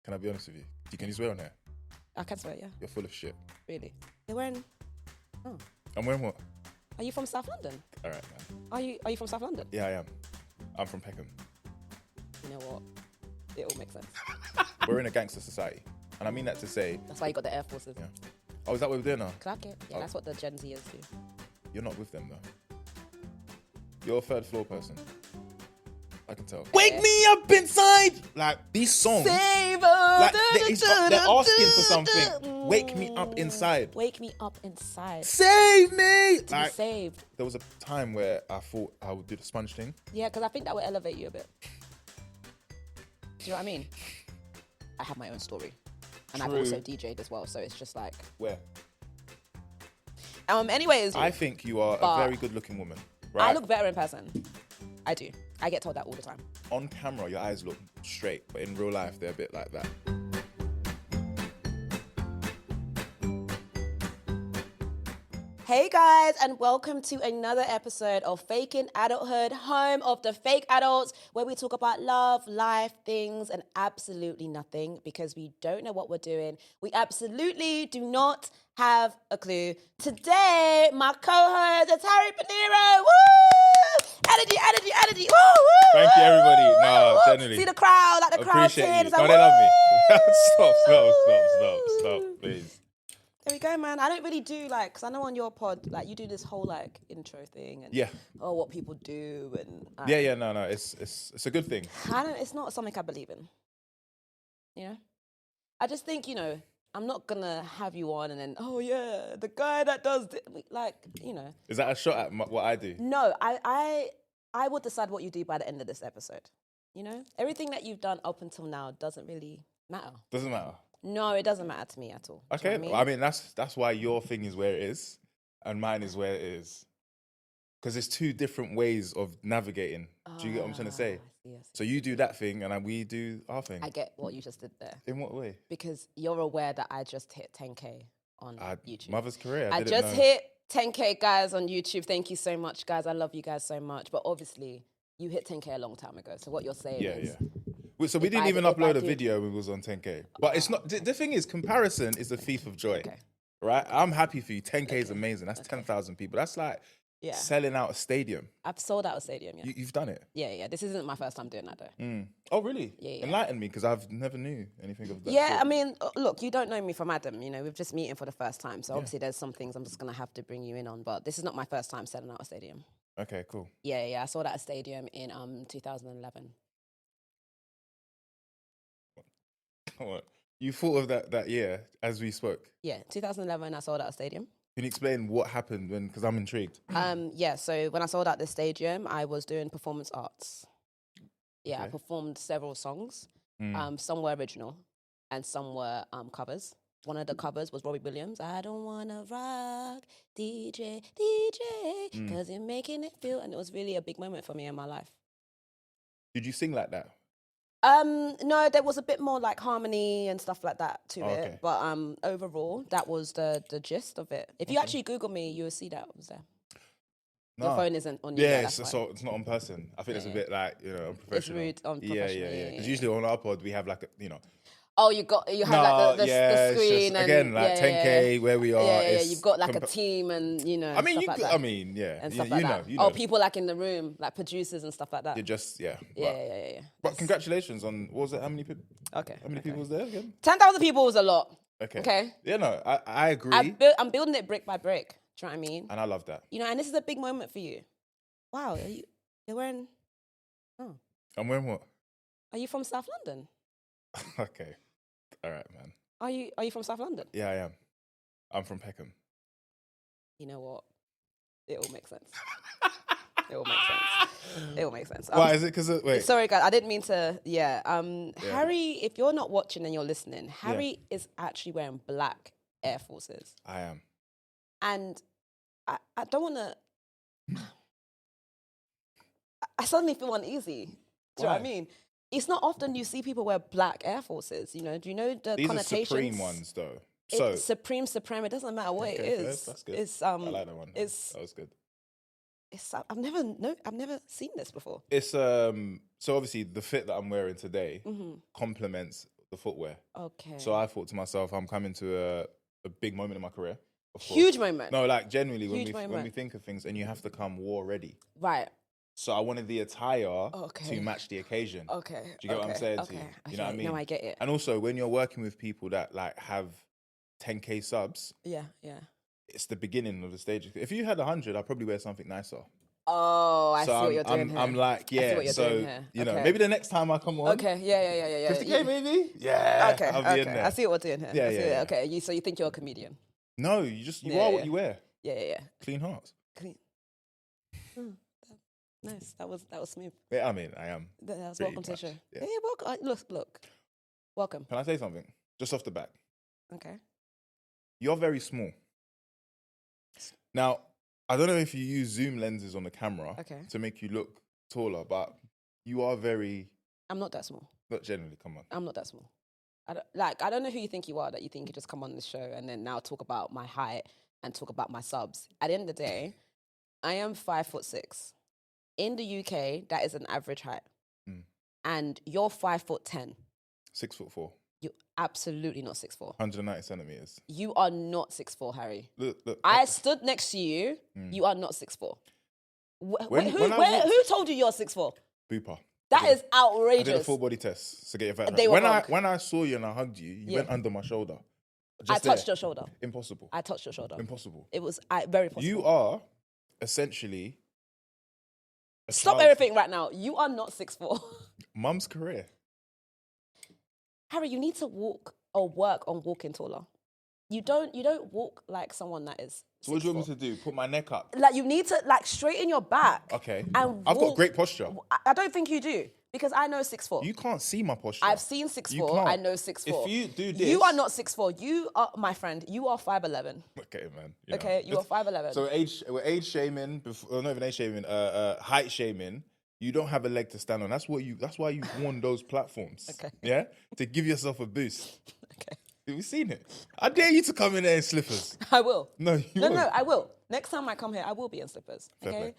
Can I be honest with you? Can you swear on here? I can swear, yeah. You're full of shit. Really? You're wearing... Oh. I'm wearing what? Are you from South London? All right, man. Are you from South London? Yeah, I am. I'm from Peckham. You know what? It all makes sense. We're in a gangster society. And I mean that to say... That's why you got the Air Forces. Yeah. Oh, is that what we're doing now? Clock it. Yeah, that's what the Gen Zers do. You're not with them, though. You're a third floor person. I can tell. Wake me up inside! Like, these songs... Save like, they're asking for something. Wake me up inside. Wake me up inside. Save me! To be saved. There was a time where I thought I would do the sponge thing. Yeah, because I think that would elevate you a bit. Do you know what I mean? I have my own story. And I've also DJ'd as well, so it's just like... Where? Anyways... I think you are a very good-looking woman. Right? I look better in person. I do. I get told that all the time. On camera, your eyes look straight, but in real life, they're a bit like that. Hey guys, and welcome to another episode of Faking Adulthood, home of the fake adults, where we talk about love, life, things, and absolutely nothing because we don't know what we're doing. We absolutely do not have a clue. Today, my co-host is Harry Pinero. Woo! Energy. Woo, woo, Thank you, everybody. woo, No, woo. genuinely. See the crowd, like the crowd Appreciate cheering. you. It's like, No, they love woo! me. Stop, please. There we go, man. I don't really do because I know on your pod, you do this whole intro thing and what people do and No. It's a good thing. It's not something I believe in. You know, I just think I'm not gonna have you on and then the guy that does Is that a shot at what I do? No, I will decide what you do by the end of this episode. You know, everything that you've done up until now doesn't really matter. Doesn't matter. No, it doesn't matter to me at all. Okay, Do you know what I mean that's why your thing is where it is, and mine is where it is, because there's two different ways of navigating. Do you get what I'm trying to say? Yes. So you do that thing, and we do our thing. I get what you just did there. In what way? Because you're aware that I just hit 10K on YouTube. Mother's career. I just hit 10K, guys, on YouTube. Thank you so much, guys. I love you guys so much. But obviously, you hit 10K a long time ago. So what you're saying is... So we didn't even upload a video when we was on 10K. But it's not... The thing is, comparison is the thief of joy. Okay. Right? I'm happy for you. 10K is amazing. That's 10,000 people. That's like selling out a stadium. I've sold out a stadium, yeah. You've done it? Yeah. This isn't my first time doing that, though. Oh, really? Yeah. Enlighten me, because I've never knew anything of that. Yeah, sort. I mean, look, you don't know me from Adam. You know, we've just meeting for the first time. So obviously there's some things I'm just going to have to bring you in on. But this is not my first time selling out a stadium. Okay, cool. Yeah. I sold out a stadium in 2011. You thought of that year as we spoke? Yeah, 2011, I sold out a stadium. Can you explain what happened when? Because I'm intrigued. So when I sold out the stadium, I was doing performance arts. Yeah, okay. I performed several songs. Some were original and some were covers. One of the covers was Robbie Williams. I don't wanna rock, DJ, because you're making it feel. And it was really a big moment for me in my life. Did you sing like that? No, there was a bit more harmony and stuff like that to it. Okay. But overall, that was the gist of it. If you actually Google me, you will see that I was there. No. Your phone isn't on you. Yeah, so it's not on person. I think it's a bit unprofessional. It's rude, unprofessional. Yeah. Because usually on our pod, we have Oh, you have the screen just, and 10K where we are. Yeah. You've got a team and I mean, and stuff like that. Oh, people in the room, producers and stuff like that. You're just Yeah. But congratulations on what was it? How many people? Okay. How many people was there again? 10,000 people was a lot. Okay. Yeah, no, I agree. I'm building it brick by brick. Do you know what I mean? And I love that. And this is a big moment for you. Wow, you're wearing. Oh. I'm wearing what? Are you from South London? Okay. All right, man. Are you from South London? Yeah, I am. I'm from Peckham. You know what? It all makes sense. It all makes sense. Why is it? Because wait. Sorry, guys. I didn't mean to. Harry, if you're not watching and you're listening, Harry is actually wearing black Air Forces. I am. And I don't want to. I suddenly feel uneasy. Do you know what I mean? It's not often you see people wear black Air Forces. Do you know the These connotations? These are Supreme ones, though. It's Supreme. It doesn't matter what it is. That's good. I like that one. That was good. I've never seen this before. It's so obviously the fit that I'm wearing today complements the footwear. Okay. So I thought to myself, I'm coming to a big moment in my career. Huge moment. No, like genuinely, Huge when we think of things, and you have to come war ready. Right. So I wanted the attire to match the occasion. Okay. Do you get what I'm saying to you? You know what I mean? No, I get it. And also, when you're working with people that like have 10K subs, yeah, it's the beginning of the stage. If you had 100, I'd probably wear something nicer. Oh, I see what you're doing here. I'm like, yeah. So you know, maybe the next time I come on. Okay. Yeah. 50K maybe. Yeah. Okay. I'll be in there. I see what we're doing here. Yeah. Okay. So you think you're a comedian? No, you are what you wear. Yeah. Clean hearts. Clean. Nice. That was smooth. Yeah, I mean, I am. That was welcome to the show. Yeah. Welcome. Look. Welcome. Can I say something? Just off the back. Okay. You're very small. Now, I don't know if you use zoom lenses on the camera to make you look taller, but you are very... I'm not that small. Not generally, come on. I'm not that small. I don't know who you think you are, that you think you just come on the show and then now talk about my height and talk about my subs. At the end of the day, I am 5'6". In the UK, that is an average height. And you're 5'10". 6'4". You're absolutely not 6'4". 190 centimeters. You are not 6'4", Harry. Look. I stood next to you. You are not 6'4". Who told you you're 6'4"? Booper. That is outrageous. I did a full body test to get your facts They were wrong. When I saw you and I hugged you, you went under my shoulder. I touched your shoulder. Impossible. I touched your shoulder. Impossible. It was very possible. You are essentially... Stop everything right now. You are not 6'4". Mum's career. Harry, you need to walk or work on walking taller. You don't walk like someone that is 6'4". So what do you want me to do? Put my neck up? Like, you need to straighten your back. Okay. And I've got great posture. I don't think you do, because I know 6'4". You can't see my posture. I've seen 6'4". I know 6'4". If you do this... You are not 6'4". You are, my friend, you are 5'11". Okay, man. Okay, you are 5'11". So we're age shaming, not even age shaming, height shaming. You don't have a leg to stand on. That's why you've worn those platforms. Okay. Yeah? To give yourself a boost. Okay. Have you seen it? I dare you to come in there in slippers. I will. No, you won't. No, I will. Next time I come here, I will be in slippers. Fair Okay? play.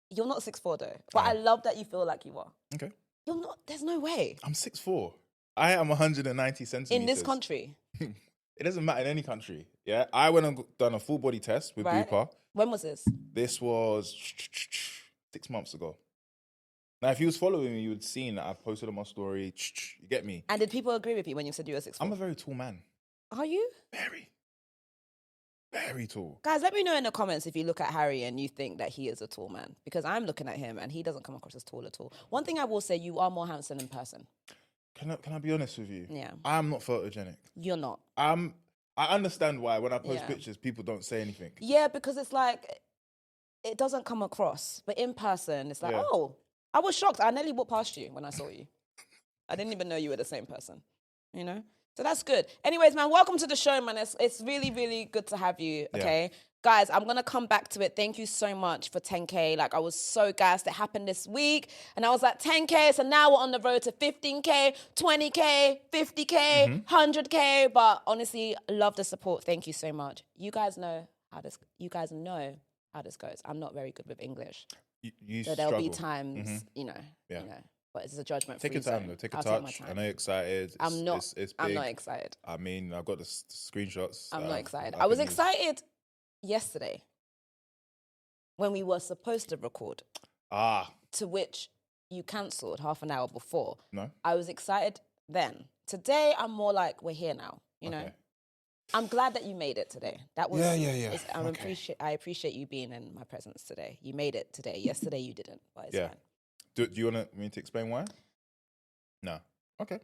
You're not 6'4" though. But I love that you feel like you are. Okay. You're not, there's no way. I'm 6'4". I am 190 centimeters. In this country. It doesn't matter in any country. Yeah? I went and done a full body test with Bupa. When was this? This was 6 months ago. Now, if you was following me, you would have seen that I posted on my story. You get me? And did people agree with you when you said you were 6'4"? I'm a very tall man. Are you? Very. Very tall. Guys, let me know in the comments if you look at Harry and you think that he is a tall man. Because I'm looking at him and he doesn't come across as tall at all. One thing I will say, you are more handsome in person. Can I be honest with you? Yeah. I'm not photogenic. You're not. I understand why when I post pictures, people don't say anything. Yeah, because it's like, it doesn't come across. But in person, it's like, oh, I was shocked. I nearly walked past you when I saw you. I didn't even know you were the same person, you know? So that's good. Anyways, man, welcome to the show, man. It's really, really good to have you, okay? Yeah. Guys, I'm going to come back to it. Thank you so much for 10K. Like, I was so gassed. It happened this week. And I was like, 10K. So now we're on the road to 15K, 20K, 50K, 100K. But honestly, love the support. Thank you so much. You guys know how this goes. I'm not very good with English. So there'll be times, you know, but it's a judgment. Take your time, though. Take a touch. I know you're excited. I'm not. It's big. I'm not excited. I mean, I've got the screenshots. I'm not excited. I was excited yesterday when we were supposed to record. To which you cancelled half an hour before. No. I was excited then. Today, I'm more like, we're here now. You know. I'm glad that you made it today. That was I appreciate you being in my presence today. You made it today. Yesterday you didn't, but it's fine. Do you want me to explain why? No. Okay.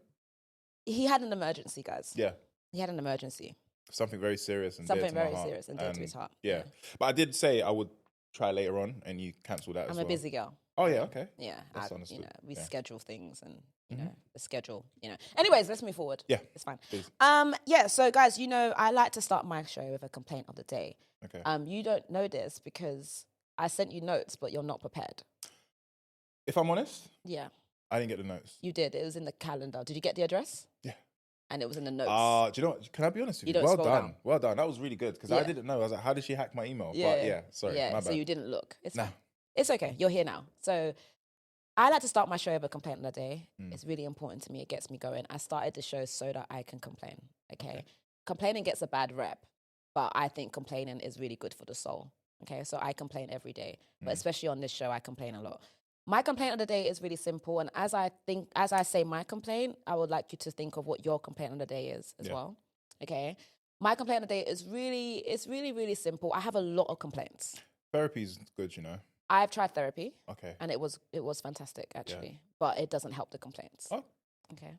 He had an emergency, guys. Yeah. He had an emergency. Something very serious and dear to his heart. Yeah. But I did say I would try later on, and you cancelled that as well. I'm a busy girl. Oh, yeah, okay. Yeah. That's understood. You know, we schedule things and, you know, the schedule, you know. Anyways, let's move forward. Yeah. It's fine. Please. Yeah, so guys, you know, I like to start my show with a complaint of the day. Okay. You don't know this because I sent you notes, but you're not prepared. If I'm honest? Yeah. I didn't get the notes. You did. It was in the calendar. Did you get the address? Yeah. And it was in the notes. Do you know what? Can I be honest with you? Don't well scroll done. down. Well done. That was really good because I didn't know. I was like, how did she hack my email? Yeah. But sorry, my bad. So you didn't look. It's nah. fine. It's okay. You're here now. So I like to start my show with a complaint of the day. It's really important to me. It gets me going. I started the show so that I can complain, okay? Complaining gets a bad rep, but I think complaining is really good for the soul, okay? So I complain every day, but especially on this show, I complain a lot. My complaint of the day is really simple, and as I say my complaint, I would like you to think of what your complaint of the day is as well, okay? My complaint of the day is really simple. I have a lot of complaints. Therapy's good, you know. I've tried therapy. Okay. And it was fantastic, actually. But it doesn't help the complaints. Oh. Okay.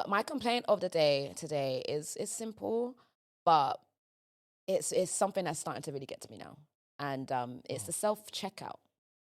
My complaint of the day today is simple, but it's something that's starting to really get to me now. And it's the self-checkout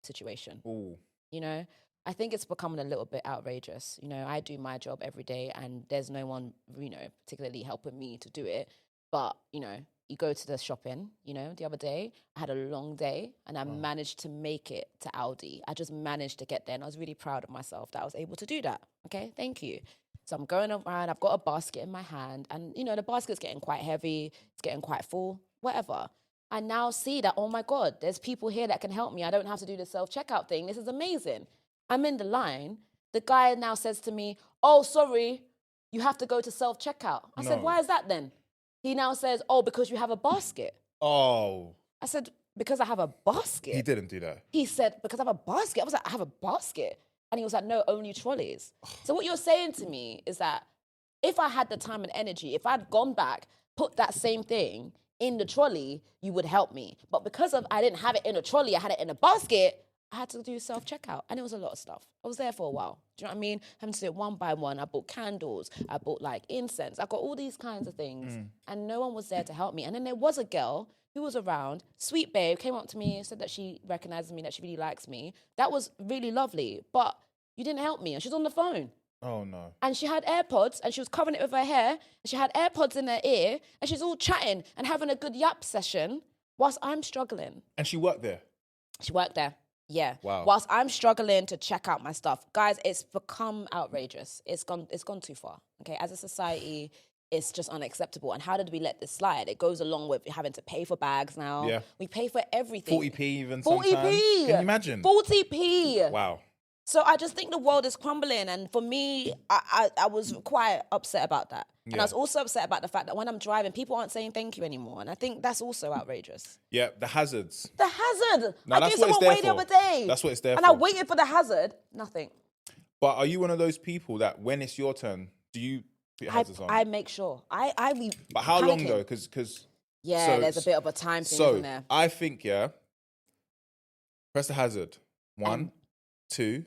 situation. Ooh. You know, I think it's becoming a little bit outrageous. You know, I do my job every day and there's no one, you know, particularly helping me to do it. But, you know, you go to the shopping, you know, the other day, I had a long day and I managed to make it to Aldi. I just managed to get there and I was really proud of myself that I was able to do that. Okay, thank you. So I'm going around, I've got a basket in my hand and, you know, the basket's getting quite heavy, it's getting quite full, whatever. I now see that, oh my God, there's people here that can help me. I don't have to do the self-checkout thing. This is amazing. I'm in the line. The guy now says to me, oh, sorry, you have to go to self-checkout. I said, why is that then? He now says, oh, because you have a basket. Oh. I said, because I have a basket? He didn't do that. He said, because I have a basket. I was like, I have a basket. And he was like, no, only trolleys. So what you're saying to me is that if I had the time and energy, if I'd gone back, put that same thing in the trolley, you would help me. But because I didn't have it in a trolley, I had it in a basket, I had to do self-checkout. And it was a lot of stuff. I was there for a while. Do you know what I mean? Having to do it one by one. I bought candles. I bought like incense. I got all these kinds of things. And no one was there to help me. And then there was a girl who was around, sweet babe, came up to me, said that she recognizes me, that she really likes me. That was really lovely. But you didn't help me. And she's on the phone. Oh, no. And she had AirPods and she was covering it with her hair. And she had AirPods in her ear. And she's all chatting and having a good yap session whilst I'm struggling. And she worked there? She worked there. Yeah. Wow. Whilst I'm struggling to check out my stuff. Guys, it's become outrageous. It's gone too far. Okay. As a society, it's just unacceptable. And how did we let this slide? It goes along with having to pay for bags now. Yeah. We pay for everything. 40p even 40p. sometimes. Can you imagine? 40p. Wow. So I just think the world is crumbling. And for me, I was quite upset about that. And I was also upset about the fact that when I'm driving, people aren't saying thank you anymore. And I think that's also outrageous. Yeah, the hazards. The hazard. No, I that's gave what it's someone there away the for. other day. That's what it's there and for. I waited for the hazard. Nothing. But are you one of those people that when it's your turn, do you put your hazards on? I make sure. But how long though? Because yeah, there's a bit of a time thing in there. I think, press the hazard. 1, 2,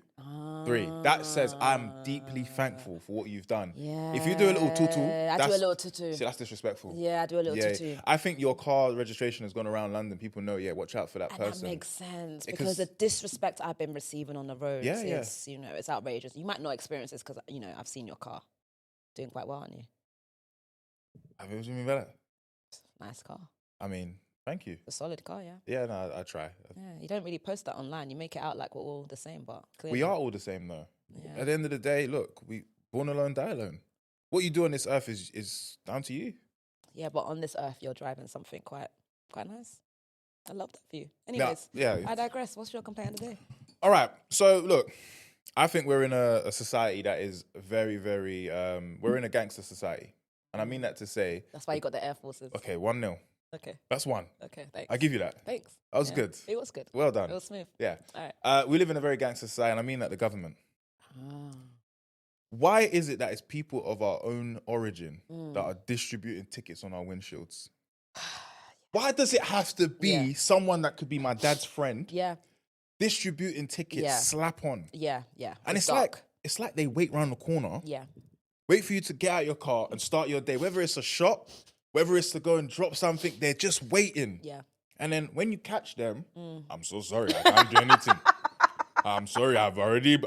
3. That says I'm deeply thankful for what you've done. Yeah. If you do a little tutu, I do a little tutu. See, that's disrespectful. Yeah, I do a little tutu. I think your car registration has gone around London. People know, watch out for that person. That makes sense because the disrespect I've been receiving on the roads is, you know, it's outrageous. You might not experience this because, you know, I've seen your car doing quite well, aren't you? Have you ever seen me better? Nice car. I mean, thank you. A solid car, yeah. Yeah, no, I try. Yeah, you don't really post that online. You make it out like we're all the same, but clearly. We are all the same, though. Yeah. At the end of the day, look, we born alone, die alone. What you do on this earth is down to you. Yeah, but on this earth, you're driving something quite nice. I love that for you. Anyways, I digress. What's your complaint of the day? All right. So, look, I think we're in a society that is very, very, we're in a gangster society. And I mean that to say... That's why you got the Air Forces. Okay, 1-0. Okay. That's 1. Okay, thanks. I give you that. Thanks. That was good. It was good. Well done. It was smooth. Yeah. All right. We live in a very gangster society, and I mean that the government. Why is it that it's people of our own origin that are distributing tickets on our windshields? Why does it have to be someone that could be my dad's friend? Yeah. Distributing tickets, slap on. Yeah, yeah. And it's like they wait round the corner. Yeah. Wait for you to get out your car and start your day. Whether it's a shop, whether it's to go and drop something, they're just waiting. Yeah. And then when you catch them, I'm so sorry, I can't do anything. I'm sorry, I've already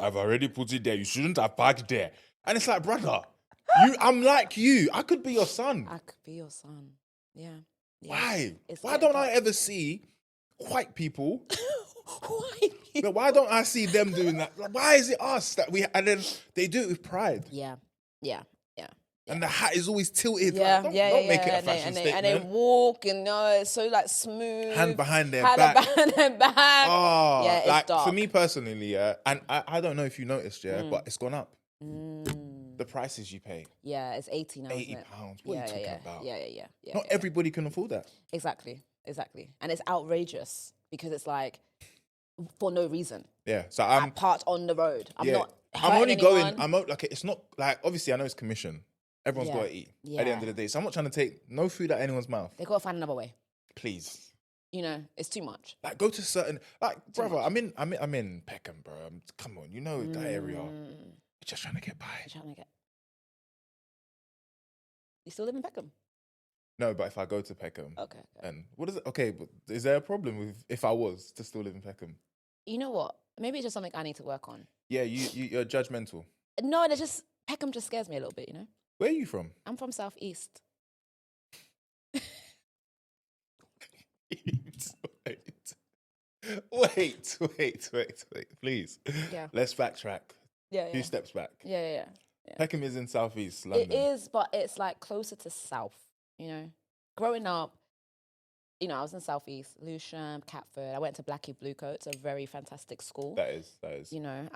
put it there. You shouldn't have parked there. And it's like, brother, I'm like you. I could be your son. I could be your son. Yeah. Why? Why don't I ever see white people? White people? But why don't I see them doing that? Like, why is it us that and then they do it with pride? Yeah. Yeah. Yeah. And the hat is always tilted. Yeah, Like, don't make it a fashion statement. And they walk and it's so like smooth. Hand behind their back. Behind their back. Oh, yeah, it's like dark. for me personally, and I don't know if you noticed, but it's gone up. The prices you pay. Yeah, it's 80 now. £80. What are you talking about? Yeah. Not everybody can afford that. Exactly. And it's outrageous because it's like for no reason. Yeah. So I'm parked on the road. I'm only going. It's not like, obviously I know it's commission. Everyone's got to eat at the end of the day. So I'm not trying to take no food out anyone's mouth. They got to find another way. Please. You know, it's too much. Like, go to certain, like, brother, I'm in Peckham, bro. Come on, you know that area. We're just trying to get by. You still live in Peckham? No, but if I go to Peckham. Okay. And what is it? Okay, but is there a problem with if I was to still live in Peckham? You know what? Maybe it's just something I need to work on. Yeah, you're judgmental. No, Peckham just scares me a little bit, you know? Where are you from? I'm from Southeast. Wait, please. Yeah. Let's backtrack. Yeah. 2 steps back. Yeah. Peckham is in Southeast London. It is, but it's like closer to South, you know? Growing up, you know, I was in Southeast, Lewisham, Catford. I went to Blackie Bluecoats, a very fantastic school. That is. You know,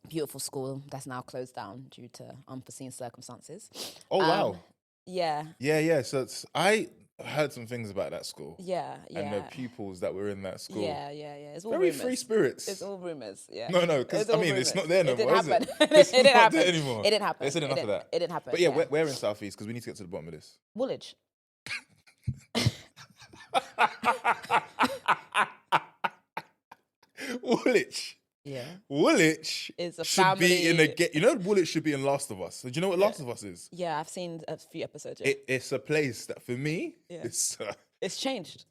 beautiful school that's now closed down due to unforeseen circumstances. Oh, wow. Yeah. Yeah. So I heard some things about that school. Yeah. And the pupils that were in that school. Yeah. It's all very rumors. free spirits. It's all rumors, yeah. No, because it's not there no more, is it? It didn't not happen. there anymore. It didn't happen. They said enough of that. It didn't happen. But yeah, where in Southeast? Because we need to get to the bottom of this. Woolwich. Woolwich. Yeah. Woolwich is a should family. be in Woolwich should be in Last of Us. So do you know what Last of Us is? Yeah, I've seen a few episodes. Yeah. It's a place that for me, it's changed.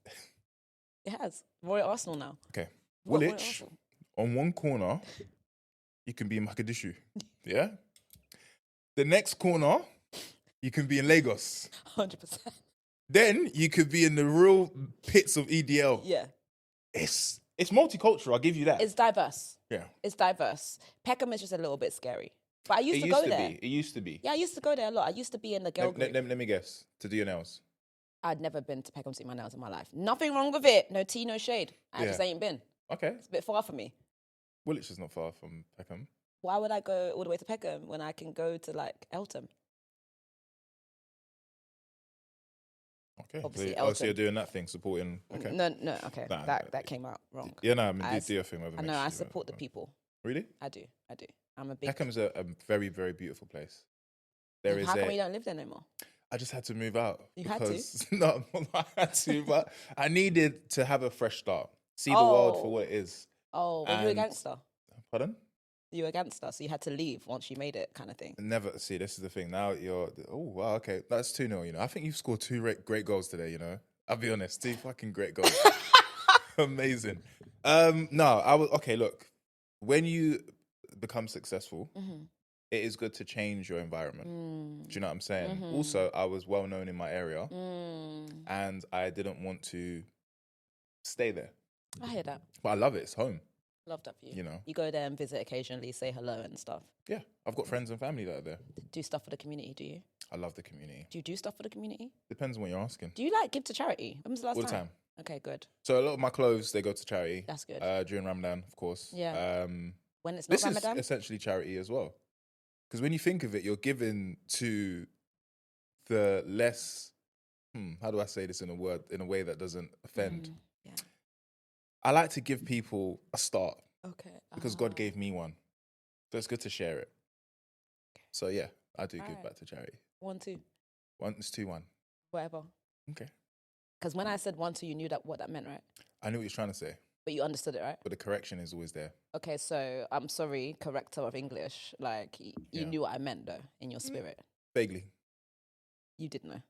It has. Royal Arsenal now. Okay. Woolwich, on one corner, you can be in Mogadishu. Yeah? The next corner, you can be in Lagos. 100%. Then you could be in the real pits of EDL. Yeah. It's multicultural, I'll give you that. It's diverse. Yeah. It's diverse. Peckham is just a little bit scary. But I used to go there. It used to be. Yeah, I used to go there a lot. I used to be in the girl group. Let me guess. To do your nails. I'd never been to Peckham to do my nails in my life. Nothing wrong with it. No tea, no shade. I just ain't been. Okay. It's a bit far for me. Woolwich is not far from Peckham. Why would I go all the way to Peckham when I can go to like Eltham? Okay. Obviously, so you're doing that thing, supporting. Okay. No. Okay, that came out wrong. Yeah, no, I mean, do your thing. I know. I support the people. Really? I do. I'm a big. Peckham's a very, very beautiful place. How come you don't live there no more? I just had to move out. You had to? No, I had to, but I needed to have a fresh start. See the world for what it is. Oh, were you a gangster? Pardon? You were a gangster, so you had to leave once you made it, kind of thing. Never. See, this is the thing. Now wow, okay. That's 2-0, you know. I think you've scored 2 great goals today, you know. I'll be honest. 2 fucking great goals. Amazing. Okay, look. When you become successful, it is good to change your environment. Do you know what I'm saying? Also, I was well known in my area and I didn't want to stay there. I hear that. But I love it. It's home. Love that for you. You know. You go there and visit occasionally, say hello and stuff. Yeah. I've got friends and family that are there. Do stuff for the community, do you? I love the community. Do you do stuff for the community? Depends on what you're asking. Do you give to charity? When was the last time? All the time. Okay, good. So a lot of my clothes, they go to charity. That's good. During Ramadan, of course. Yeah. When it's not Ramadan? This is essentially charity as well. Because when you think of it, you're giving to the less, how do I say this in a way that doesn't offend? Yeah. I like to give people a start. Okay. Because God gave me one. So it's good to share it. Okay. So yeah, I do give back to charity. 1, 2. It's 2-1. Whatever. Okay. Because when I said 1, 2, you knew what that meant, right? I knew what you were trying to say. But you understood it, right? But the correction is always there. Okay, so I'm sorry, corrector of English. Like, you knew what I meant, though, in your spirit. Vaguely. You did know.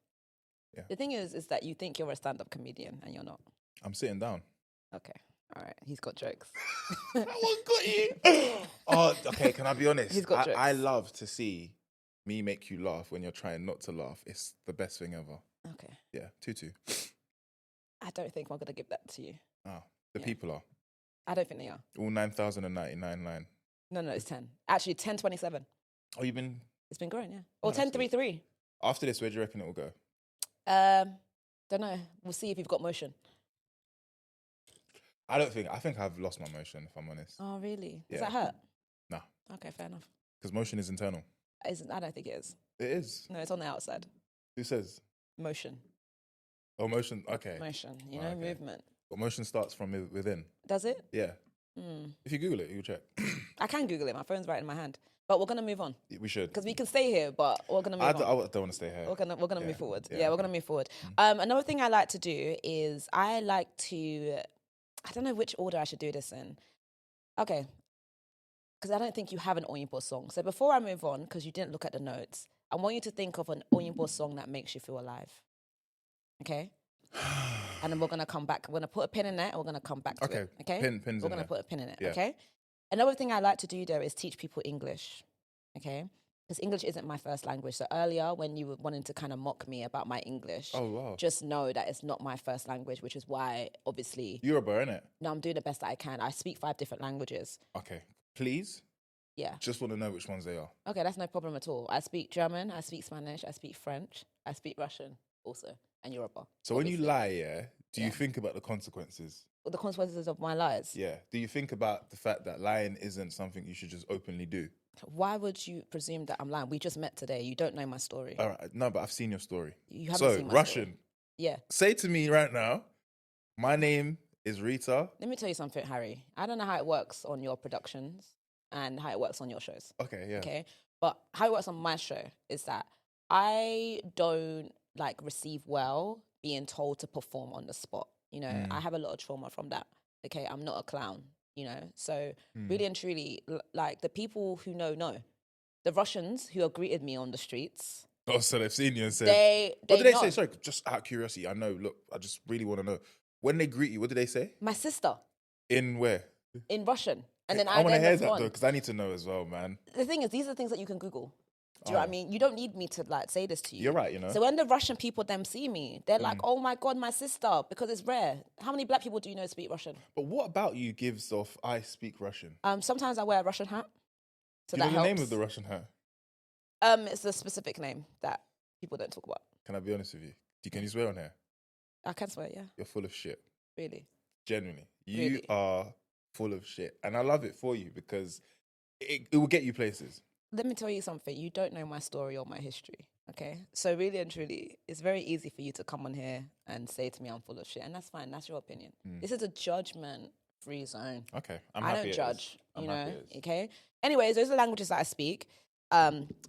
Yeah. The thing is that you think you're a stand-up comedian, and you're not. I'm sitting down. Okay. All right. He's got jokes. That one got you. Oh, okay. Can I be honest? He's got jokes. I love to see me make you laugh when you're trying not to laugh. It's the best thing ever. Okay. Yeah. 2-2. I don't think I'm going to give that to you. Oh, the people are. I don't think they are. All 9,099 line. No, it's 10. Actually, 1027. Oh, you've been It's been growing, yeah. Or that's 10-3-3. After this, where do you reckon it will go? Don't know. We'll see if you've got motion. I think I've lost my motion, if I'm honest. Oh, really? Yeah. Does that hurt? No. Okay, fair enough. Because motion is internal. I don't think it is. It is. No, it's on the outside. Who says? Motion. Oh, motion. Okay. Motion, okay. movement. But motion starts from within. Does it? Yeah. If you Google it, you'll check. I can Google it. My phone's right in my hand. But we're going to move on. We should. Because we can stay here, but we're going to move on. I don't want to stay here. We're gonna move forward. Yeah, we're gonna move forward. Another thing I like to do is I don't know which order I should do this in. Okay. Because I don't think you have an Oyinbo song. So before I move on, because you didn't look at the notes, I want you to think of an Oyinbo song that makes you feel alive. Okay? And then we're going to come back. We're going to put a pin in it and we're going to come back to it. Okay? Pins we're going to put a pin in it. Yeah. Okay? Another thing I like to do, though, is teach people English. Okay? Because English isn't my first language. So earlier, when you were wanting to kind of mock me about my English, just know that it's not my first language, which is why, obviously... Yoruba, innit? No, I'm doing the best that I can. I speak 5 different languages. Okay. Please? Yeah. Just want to know which ones they are. Okay, that's no problem at all. I speak German, I speak Spanish, I speak French, I speak Russian also, and Yoruba. So when you lie, do you think about the consequences? The consequences of my lies? Yeah. Do you think about the fact that lying isn't something you should just openly do? Why would you presume that I'm lying? We just met today. You don't know my story. All right. No, but I've seen your story. You haven't seen my Russian. story. Yeah. Say to me right now, my name is Rita. Let me tell you something, Harry. I don't know how it works on your productions and how it works on your shows. Okay, yeah. Okay? But how it works on my show is that I don't receive well being told to perform on the spot. You know, I have a lot of trauma from that. Okay, I'm not a clown, you know. So really and truly, the people who know. The Russians who have greeted me on the streets. Oh, so they've seen you and said... What did they say? Sorry, just out of curiosity. I know, look, I just really want to know. When they greet you, what did they say? My sister. In where? In Russian. And then I want to hear that, though, because I need to know as well, man. The thing is, these are things that you can Google. Do you know what I mean? You don't need me to say this to you. You're right, you know. So when the Russian people them see me, they're like, oh my God, my sister, because it's rare. How many black people do you know speak Russian? But what about you gives off, I speak Russian? Sometimes I wear a Russian hat. So do you that know the helps. name of the Russian hat? It's a specific name that people don't talk about. Can I be honest with you? Can you swear on here? I can swear, yeah. You're full of shit. Really? Genuinely. You Really? are full of shit. And I love it for you because it will get you places. Let me tell you something. You don't know my story or my history, okay? So really and truly, it's very easy for you to come on here and say to me I'm full of shit, and that's fine. That's your opinion. This is a judgment-free zone. Okay, I don't judge, you know, okay? Anyways, those are languages that I speak.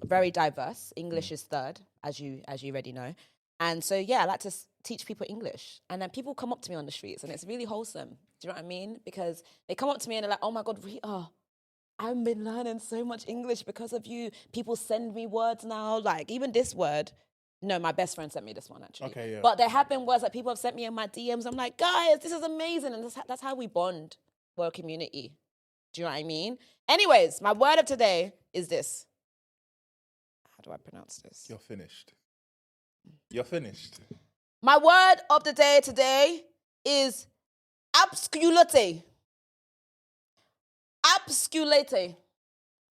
Very diverse. English is third, as you already know. And so, yeah, I like to teach people English. And then people come up to me on the streets, and it's really wholesome. Do you know what I mean? Because they come up to me and they're like, oh my God, Rita, I've been learning so much English because of you. People send me words now, even this word. No, my best friend sent me this one, actually. Okay, yeah. But there have been words that people have sent me in my DMs. I'm like, guys, this is amazing. And that's how we bond. We're a community. Do you know what I mean? Anyways, my word of today is this. How do I pronounce this? You're finished. You're finished. My word of the day today is obsculate. Obsculate. You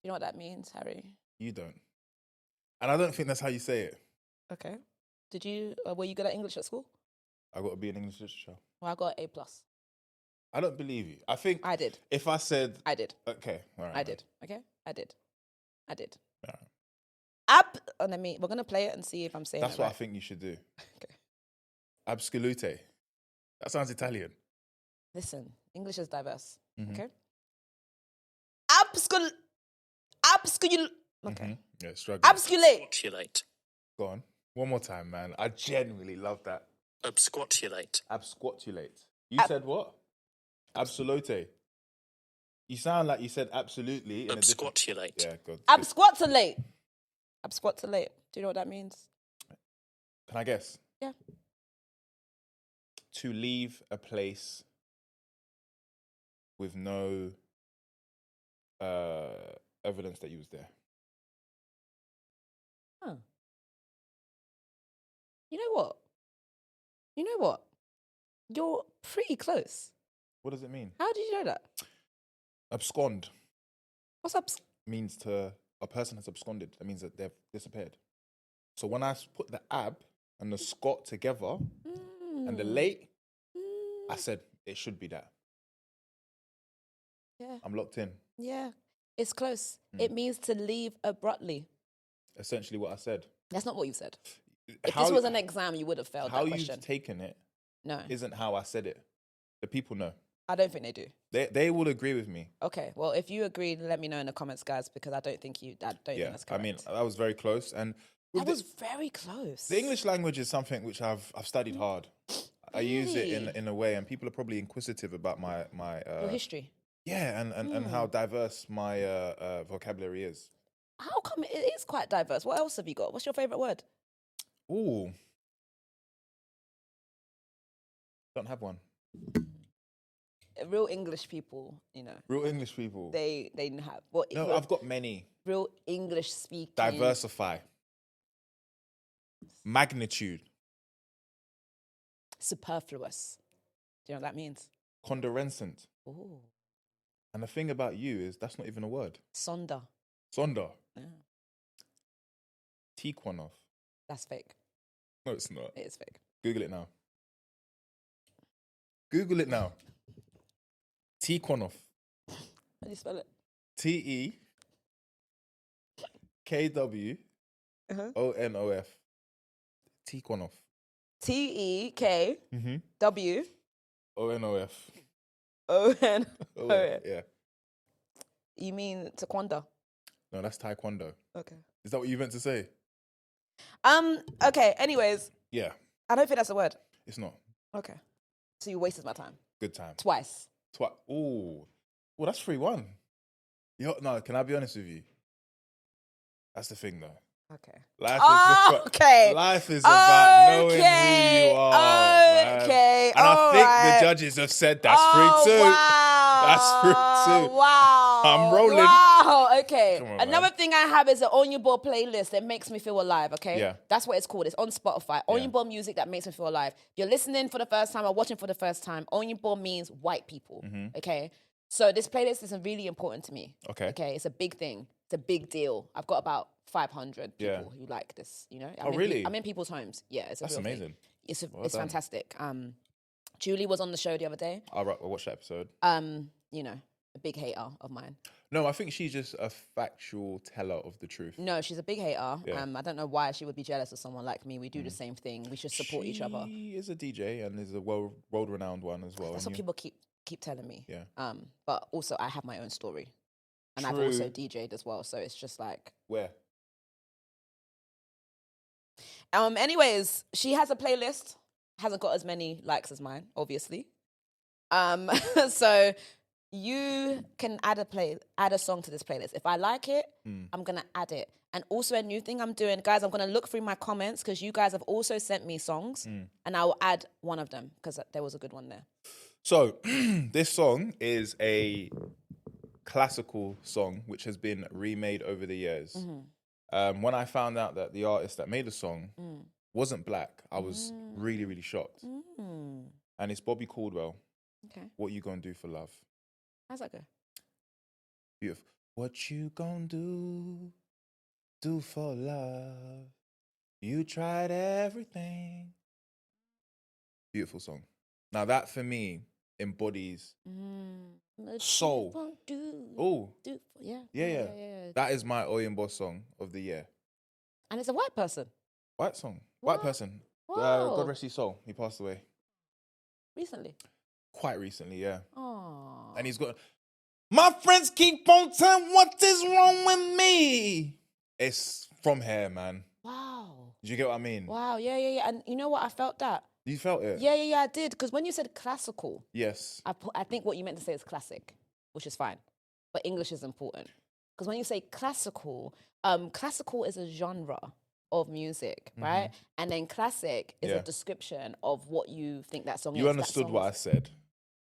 know what that means, Harry? You don't. And I don't think that's how you say it. Okay. Did you, were you good at English at school? I got to be in English literature. Well, I got an A+. I don't believe you. I think... I did. If I said... I did. Okay, all right. I did, okay? I did. All right. We're going to play it and see if I'm saying That's it what right. I think you should do. Okay. Abscolute. That sounds Italian. Listen, English is diverse, okay? Okay. Yeah, struggling. Absculate. Go on. One more time, man. I genuinely love that. Absquatulate. Absquatulate. You said what? Absolute. You sound like you said absolutely. Absquatulate. Yeah, good. Absquatulate. Absquatulate. Do you know what that means? Can I guess? Yeah. To leave a place with no evidence that you was there. Huh. You know what? You're pretty close. What does it mean? How did you know that? Abscond What's up? means to a person has absconded. That means that they've disappeared. So when I put the ab and the scot together and the late, I said it should be that. Yeah. I'm locked in. Yeah. It's close. It means to leave abruptly. Essentially what I said. That's not what you said. If this was an exam, you would have failed that question. How you've taken it no. isn't how I said it. The people know. I don't think they do. They will agree with me. Okay. Well, if you agree, let me know in the comments, guys, because I don't think think that's correct. I mean, that was very close. And that was very close. The English language is something which I've studied hard. I use it in a way, and people are probably inquisitive about my your history. Yeah, and how diverse my vocabulary is. How come it is quite diverse? What else have you got? What's your favourite word? Ooh. Don't have one. Real English people, Real English people. They have. Well, no, I've got many. Real English speaking. Diversify. Magnitude. Superfluous. Do you know what that means? Condorcent. Ooh. And the thing about you is that's not even a word. Sonder. Sonder. Yeah. Tiquanov. That's fake. No, it's not. It is fake. Google it now. Google it now. Tiquanov. How do you spell it? TEKWONOF. Tiquanov. TEKW ONOF. ONOF. Yeah. You mean taekwondo? No, that's taekwondo. Okay. Is that what you meant to say? Okay, anyways. Yeah. I don't think that's a word. It's not. Okay. So you wasted my time. Good time. Twice. Ooh. Well, that's 3-1. No, can I be honest with you? That's the thing, though. Okay. Life is about knowing who you are. Okay. And I think the judges have said that's 3-2. Wow. That's 3-2. Wow. I'm rolling. Wow. Okay. Come on, Another man. thing I have is an On Your Board playlist that makes me feel alive, okay? Yeah. That's what it's called. It's on Spotify. On Yeah. Your Board music that makes me feel alive. You're listening for the first time or watching for the first time. On Your Board means white people, okay? So this playlist is really important to me. Okay. Okay. It's a big thing. It's a big deal. I've got about 500 people who like this, Really? I'm in people's homes. Yeah, it's a That's real thing. amazing. It's Well done. fantastic. Julie was on the show the other day. I'll watch that episode. A big hater of mine. No, I think she's just a factual teller of the truth. No, she's a big hater. Yeah. I don't know why she would be jealous of someone like me. We do the same thing. We should support each other. She is a DJ and is a world-renowned one as well. That's what people keep telling me. Yeah. But also I have my own story. And I've True. also DJ'd as well. So it's just like... Where? Anyways, she has a playlist. Hasn't got as many likes as mine, obviously. So you can add a song to this playlist. If I like it, I'm gonna add it. And also a new thing I'm doing, guys, I'm gonna look through my comments because you guys have also sent me songs, and I will add one of them because there was a good one there. So this song is a classical song which has been remade over the years. When I found out that the artist that made the song wasn't black, I was really, really shocked. And it's Bobby Caldwell. Okay. What You Gonna Do for Love? How's that go? Beautiful. What you gonna do for love? You tried everything. Beautiful song. Now that for me embodies soul. Oh, yeah. That is my Oyinbo song of the year. And it's a white person. White song. Wow. White person. Wow. God rest his soul. He passed away. Recently. Quite recently, yeah. Oh. And he's got, my friends keep on telling what is wrong with me. It's from here, man. Wow. Did you get what I mean? Wow. Yeah. And you know what? I felt that. You felt it? Yeah, I did. Because when you said classical, Yes. I think what you meant to say is classic, which is fine. But English is important. Because when you say classical, classical is a genre of music, right? And then classic is a description of what you think that song is. You understood what I said.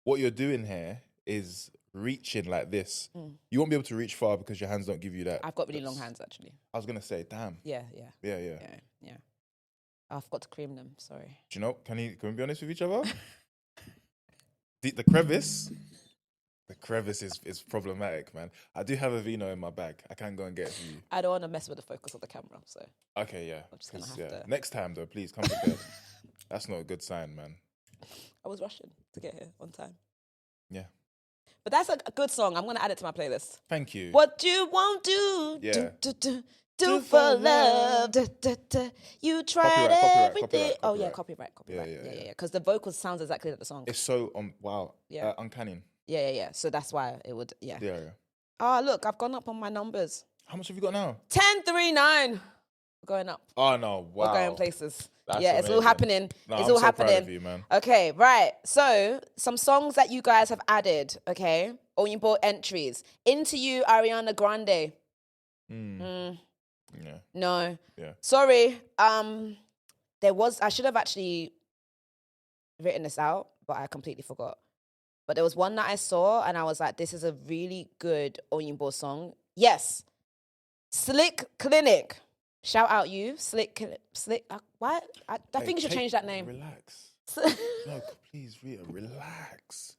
What you're doing here is reaching like this. You won't be able to reach far because your hands don't give you that. I've got really long hands, actually. I was going to say, damn. Yeah. Yeah. I forgot to cream them, sorry. Do you know, can we be honest with each other? the crevice The crevice is problematic, man. I do have a vino in my bag. I can go and get it for you. I don't want to mess with the focus of the camera, so. Okay, yeah. I'm just gonna have to. Next time, though, please come prepared. That's not a good sign, man. I was rushing to get here on time. Yeah. But that's a good song. I'm going to add it to my playlist. Thank you. What you won't do. Yeah. Do for love. You tried everything. Copyright. Yeah. Because the vocal sounds exactly like the song. It's so, uncanny. Yeah. So that's why it would, Yeah. Oh, look, I've gone up on my numbers. How much have you got now? 1039. We're going up. Oh, no. Wow. We're going places. That's it's all amazing. happening. No, it's I'm all so happening. proud of you, man. Okay, right. So, some songs that you guys have added, okay? Oyinbo entries. Into You, Ariana Grande. Yeah. No. Yeah. Sorry. I should have actually written this out, but I completely forgot. But there was one that I saw, and I was like, this is a really good Oyinbo song. Yes. Slick Clinic. Shout out you. Slick. What? I think you should change that name. Relax. No, please, Rita, relax.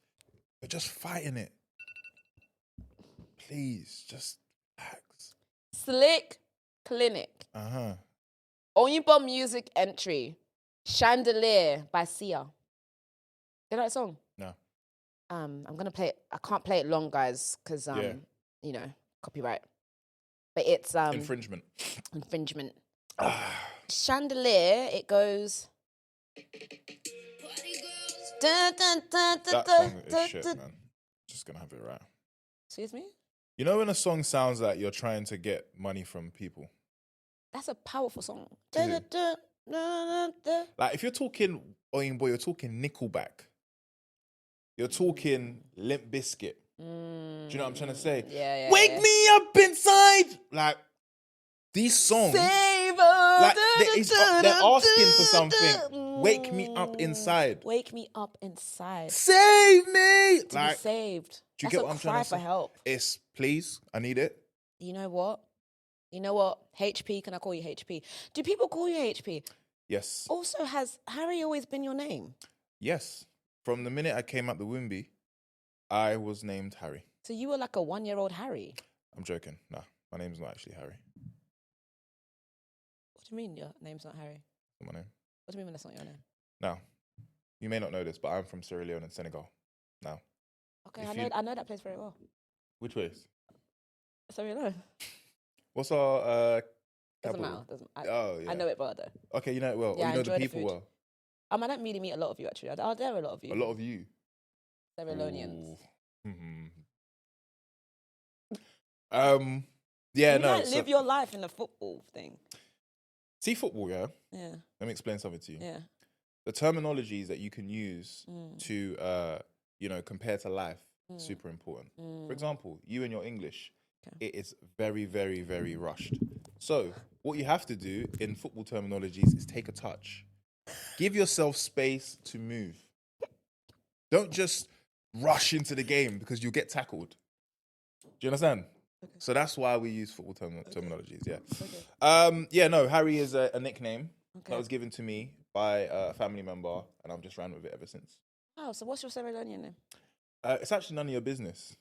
We're just fighting it. Please, just relax. Slick Clinic. Oyinbo music entry. Chandelier by Sia. You know that song? No. I'm gonna play it. I can't play it long, guys, because copyright. But it's Infringement. Chandelier, it goes. That song is shit, man. Just gonna have it right. Excuse me? You know when a song sounds like you're trying to get money from people? That's a powerful song. Like if you're talking Oyinbo, you're talking Nickelback. You're talking Limp Bizkit. Do you know what I'm trying to say? Yeah. Wake me up inside. Like these songs, like they're asking for something. Wake me up inside. Wake me up inside. Save me. To be saved. Do you That's get what I'm trying to say? Cry for help. It's please, I need it. You know what? HP, can I call you HP? Do people call you HP? Yes. Also, has Harry always been your name? Yes. From the minute I came out the Wimby, I was named Harry. So you were like a 1-year-old Harry? I'm joking. Nah, my name's not actually Harry. What do you mean your name's not Harry? What's my name? What do you mean that's not your name? Now, you may not know this, but I'm from Sierra Leone and Senegal. Now. Okay, I know that place very well. Which ways? Sierra Leone. What's our Doesn't capital? matter. I know it well though. Okay, you know it well. Yeah, you know the enjoy people food. well. I don't really meet a lot of you actually. Are there a lot of you? A lot of you. Sierra Leoneans. Yeah, you no. Live your life in the football thing. See football, yeah? Yeah. Let me explain something to you. Yeah. The terminologies that you can use to, compare to life, super important. For example, you and your English, it is very, very, very rushed. So what you have to do in football terminologies is take a touch. Give yourself space to move. Don't just rush into the game because you'll get tackled. Do you understand? Okay. So that's why we use football terminologies, yeah. Okay. Harry is a nickname that was given to me by a family member, and I've just ran with it ever since. Oh, so what's your Sierra Leonean name? It's actually none of your business.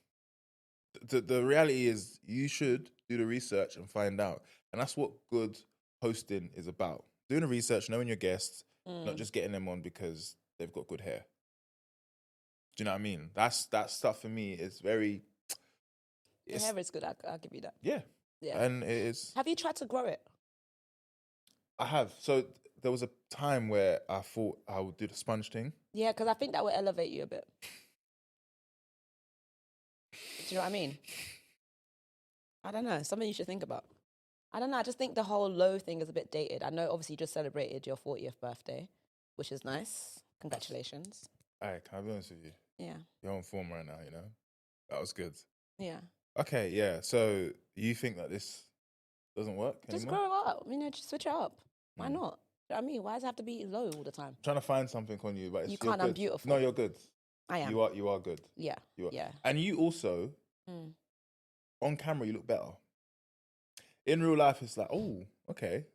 The reality is you should do the research and find out. And that's what good hosting is about. Doing the research, knowing your guests, not just getting them on because they've got good hair. Do you know what I mean? That stuff for me is very... The hair is good, I'll give you that. Yeah. And it is... Have you tried to grow it? I have. So there was a time where I thought I would do the sponge thing. Yeah, because I think that would elevate you a bit. Do you know what I mean? I don't know. Something you should think about. I don't know. I just think the whole low thing is a bit dated. I know obviously you just celebrated your 40th birthday, which is nice. Congratulations. All right, can I be honest with you? Yeah. You're on form right now, you know? That was good. Yeah. Okay, yeah. So you think that this doesn't work anymore? Just grow up. Just switch it up. Why not? You know what I mean? Why does it have to be low all the time? I'm trying to find something on you, but it's, you can't. I'm beautiful. No, you're good. I am. You are good. Yeah. You are. Yeah. And you also, on camera, you look better. In real life, it's like, oh, okay.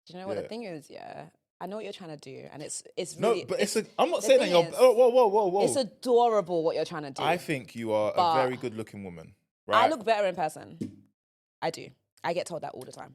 Do you know what the thing is? Yeah. I know what you're trying to do, and it's No, really. but I'm not saying that you're. Whoa. It's adorable what you're trying to do. I think you are a very good-looking woman. Right? I look better in person. I do. I get told that all the time.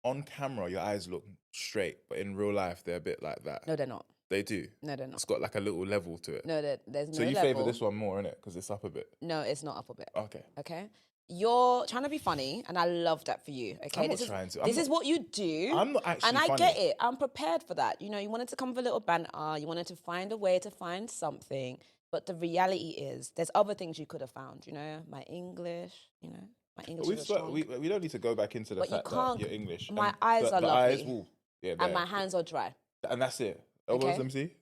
On camera, your eyes look straight, but in real life, they're a bit like that. No, they're not. They do. No, they're not. It's got like a little level to it. No, there's no So you level. favour this one more, innit? Because it's up a bit. No, it's not up a bit. Okay. Okay. You're trying to be funny, and I love that for you. Okay. I'm not trying to. This is what you do. I'm not actually and I funny. get it. I'm prepared for that. You know, you wanted to come with a little banter. You wanted to find a way to find something. But the reality is, there's other things you could have found. You know, my English. You know, my English is strong. We don't need to go back into the fact that you're English. My eyes are lovely. Yeah, and my hands are dry. And that's it. Elbows, Okay. let me see.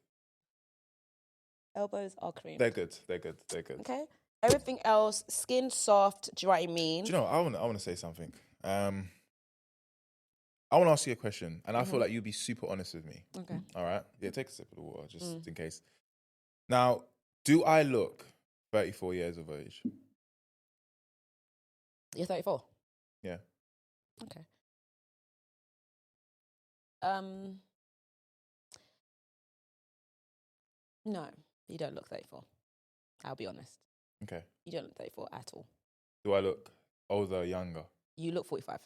Elbows are cream. They're good. Okay. Everything else, skin soft. Do you know what I mean? Do you know? I want to say something. I want to ask you a question, and I feel like you'll be super honest with me. Okay. All right. Yeah. Take a sip of the water, just in case. Now, do I look 34 years of age? You're 34. Yeah. Okay. No, you don't look 34. I'll be honest. Okay. You don't look 34 at all. Do I look older, or younger? You look 45.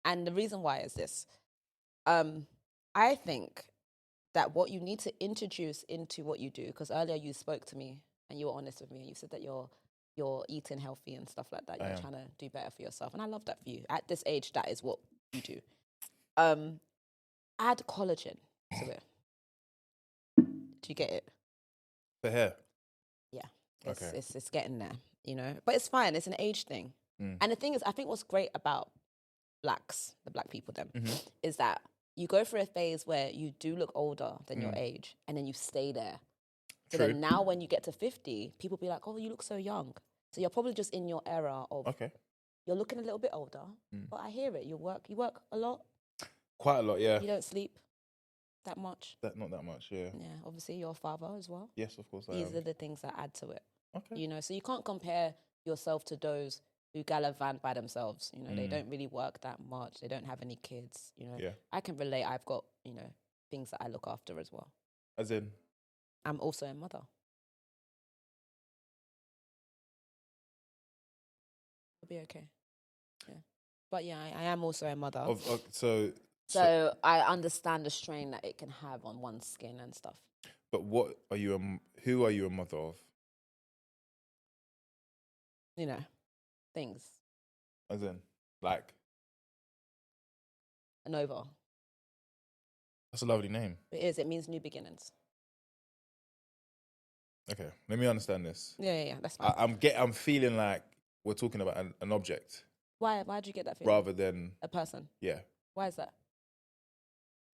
And the reason why is this. I think that what you need to introduce into what you do, because earlier you spoke to me and you were honest with me and you said that you're eating healthy and stuff like that. You're trying to do better for yourself. And I love that for you. At this age, that is what you do. Add collagen to it. Do you get it? The hair. Yeah. Okay. It's getting there, you know? But it's fine. It's an age thing. And the thing is, I think what's great about the black people then, is that you go through a phase where you do look older than your age, and then you stay there. So then now when you get to 50, people be like, oh, you look so young. So you're probably just in your era of, you're looking a little bit older, but I hear it. You work a lot. Quite a lot, yeah. You don't sleep that much. Not that much, yeah. Yeah, obviously you're a father as well. Yes, of course I These am. are the things that add to it. Okay. You know, so you can't compare yourself to those who gallivant by themselves. You know, they don't really work that much. They don't have any kids. You know, I can relate. I've got, you know, things that I look after as well. As in? I'm also a mother. It'll be okay. Yeah. But yeah, I am also a mother. So I understand the strain that it can have on one's skin and stuff. But who are you a mother of? You know, things. As in, like? Nova. That's a lovely name. It is. It means new beginnings. Okay, let me understand this. Yeah, that's fine. I'm feeling like we're talking about an object. Why'd you get that feeling? Rather than a person. Yeah. Why is that?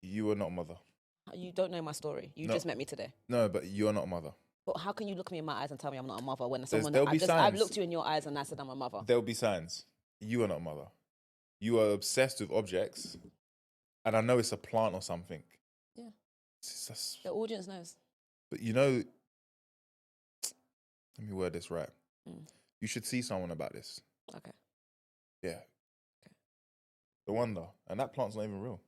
You are not a mother. You don't know my story. You just met me today. No, but you are not a mother. But how can you look me in my eyes and tell me I'm not a mother when I've looked you in your eyes and I said I'm a mother? There'll be signs. You are not a mother. You are obsessed with objects, and I know it's a plant or something. Yeah. The audience knows. But you know, let me word this right. You should see someone about this. Okay. Yeah. Okay. The wonder. And that plant's not even real.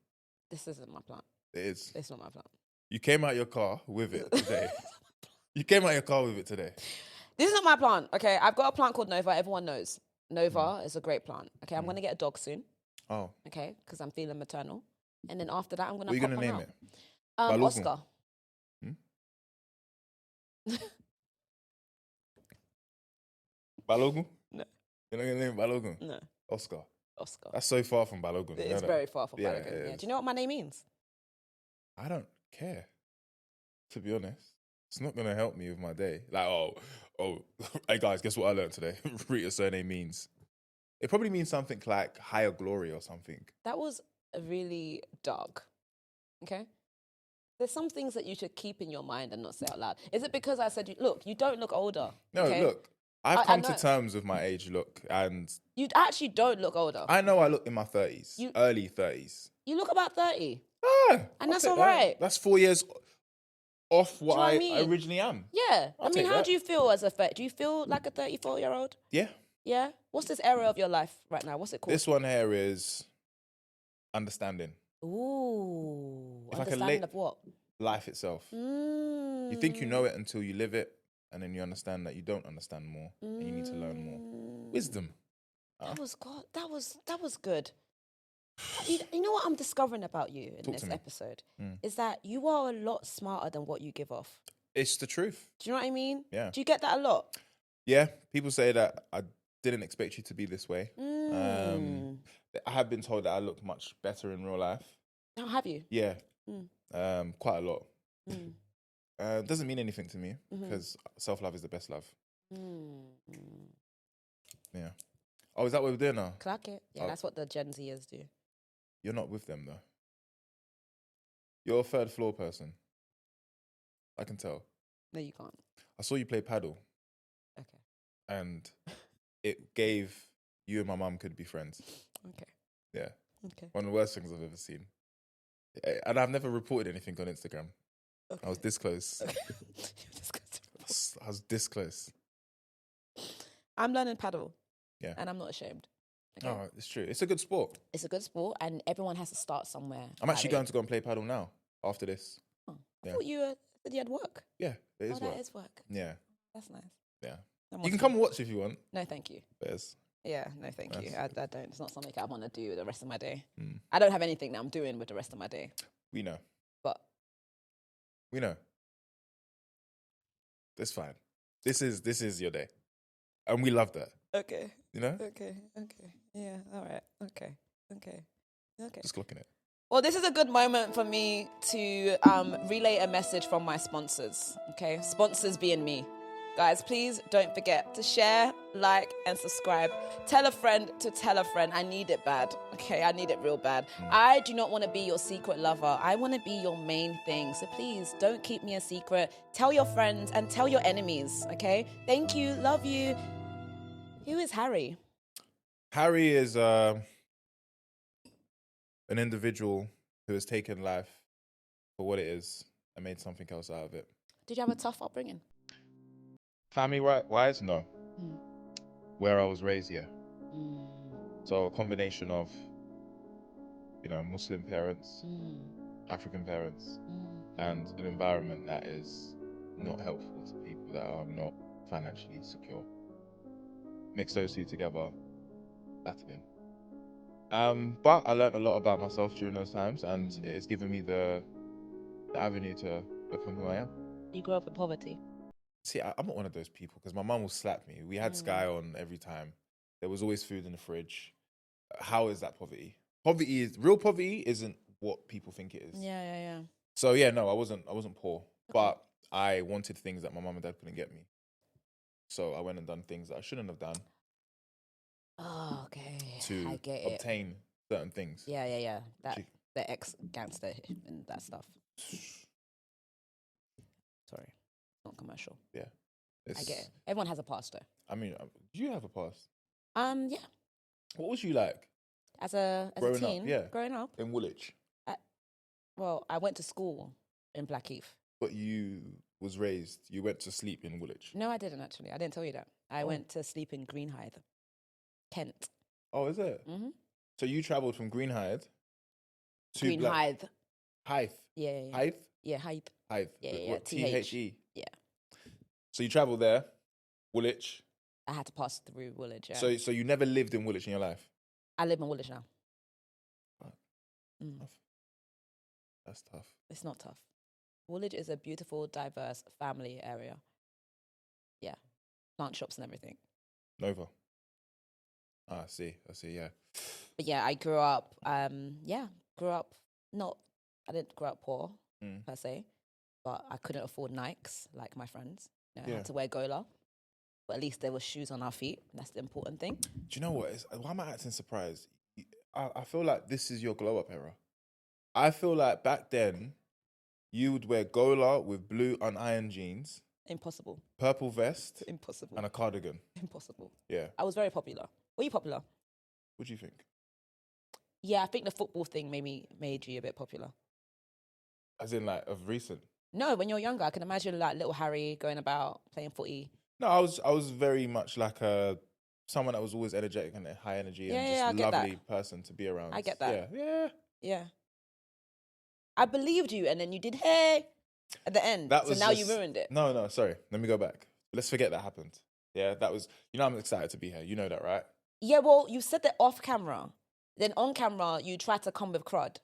This isn't my plant. It is. It's not my plant. You came out your car with it today. You came out your car with it today. This is not my plant, okay? I've got a plant called Nova. Everyone knows. Nova is a great plant. Okay, I'm going to get a dog soon. Oh. Okay, because I'm feeling maternal. And then after that, I'm going to What are you pop going to one name out. it? Oscar. Balogun? No. You're not going to name it Balogun? No. Oscar. Oscar. That's so far from Balogun. It's very far from Balogun. Yeah. Do you know what my name means? I don't care, to be honest. It's not going to help me with my day. Like, hey guys, guess what I learned today? Rita's surname means. It probably means something like higher glory or something. That was really dark. Okay? There's some things that you should keep in your mind and not say out loud. Is it because I said, look, you don't look older? No, okay? Look, I've come to terms with my age look, and you actually don't look older. I know I look in my 30s, early 30s. You look about 30. And that's all right. That's 4 years off what I originally am. Yeah. How do you feel as a 30? Do you feel like a 34-year-old? Yeah. Yeah? What's this era of your life right now? What's it called? This one here is understanding. Ooh, If I can Understanding of what? life itself. You think you know it until you live it, and then you understand that you don't understand more, and you need to learn more. Wisdom. That was God. That was good. You know what I'm discovering about you in this episode is that you are a lot smarter than what you give off. It's the truth. Do you know what I mean? Yeah. Do you get that a lot? Yeah. People say that I didn't expect you to be this way. I have been told that I look much better in real life. How have you? Yeah. Quite a lot. Doesn't mean anything to me because self-love is the best love. Yeah. Oh, is that what we're doing now? Clock it. Yeah, that's what the Gen Zers do. You're not with them though. You're a third floor person. I can tell. No, you can't. I saw you play paddle. Okay. And it gave you and my mum could be friends. Okay. Yeah. Okay. One of the worst things I've ever seen. And I've never reported anything on Instagram. Okay. I was this close. Okay. I was this close. I'm learning paddle. Yeah. And I'm not ashamed. Okay? Oh, it's true. It's a good sport. It's a good sport, and everyone has to start somewhere. I'm actually going to go and play paddle now after this. Oh, I thought you said you had work. Yeah, it is work. That is work. Yeah. That's nice. Yeah. You can come and watch if you want. No, thank you. There's. Yeah, no, thank you. I don't. It's not something I want to do the rest of my day. I don't have anything that I'm doing with the rest of my day. We know. But we know. That's fine. This is your day, and we love that. Okay. You know. Okay. Yeah. All right. Okay. Just clocking it. Well, this is a good moment for me to relay a message from my sponsors. Okay, sponsors being me. Guys, please don't forget to share, like, and subscribe. Tell a friend to tell a friend. I need it bad. Okay, I need it real bad. I do not want to be your secret lover. I want to be your main thing. So please don't keep me a secret. Tell your friends and tell your enemies. Okay? Thank you. Love you. Who is Harry? Harry is an individual who has taken life for what it is and made something else out of it. Did you have a tough upbringing? Family-wise, no. Where I was raised, yeah. So a combination of, Muslim parents, African parents, and an environment that is not helpful to people that are not financially secure. Mix those two together, that's it. But I learned a lot about myself during those times, and it's given me the avenue to become who I am. You grew up in poverty? See, I'm not one of those people because my mum will slap me. We had Sky on every time. There was always food in the fridge. How is that poverty? Real poverty isn't what people think it is. Yeah. So yeah, no, I wasn't poor, but I wanted things that my mum and dad couldn't get me. So I went and done things that I shouldn't have done. Oh, okay. To I get it. obtain certain things. Yeah. The ex-gangster and that stuff. Sorry, not commercial. Yeah. I get it. Everyone has a past though. I mean, do you have a past? Yeah. What was you like? As a teen, growing up in Woolwich. Well, I went to school in Blackheath. But you went to sleep in Woolwich. No, I didn't actually. I didn't tell you that. I went to sleep in Greenhithe, Kent. Oh, is it? Mm-hmm. So you travelled from Greenhithe to Greenhithe. Hythe. Yeah. Hythe? Yeah, Hythe. Hythe. Yeah. T-H-E. Yeah. So you travelled there, Woolwich. I had to pass through Woolwich. Yeah. So you never lived in Woolwich in your life? I live in Woolwich now. That's tough. It's not tough. Woolwich is a beautiful, diverse family area. Yeah. Plant shops and everything. Nova. I see, yeah. But yeah, I grew up, I didn't grow up poor, per se, but I couldn't afford Nikes like my friends. I had to wear Gola, but at least there were shoes on our feet. That's the important thing. Do you know what? Why am I acting surprised? I feel like this is your glow-up era. I feel like back then, you would wear Gola with blue unironed jeans. Impossible. Purple vest. Impossible. And a cardigan. Impossible. Yeah. I was very popular. Were you popular? What do you think? Yeah, I think the football thing made you a bit popular. As in, like, of recent? No, when you're younger, I can imagine like little Harry going about playing footy. No, I was very much like someone that was always energetic and high energy and just lovely person to be around. I get that. Yeah. Yeah. I believed you, and then you did hey at the end. That So was now you just- ruined it. No, sorry. Let me go back. Let's forget that happened. Yeah, that was. I'm excited to be here. You know that, right? Yeah, well, you said that off camera. Then on camera, you tried to come with crud.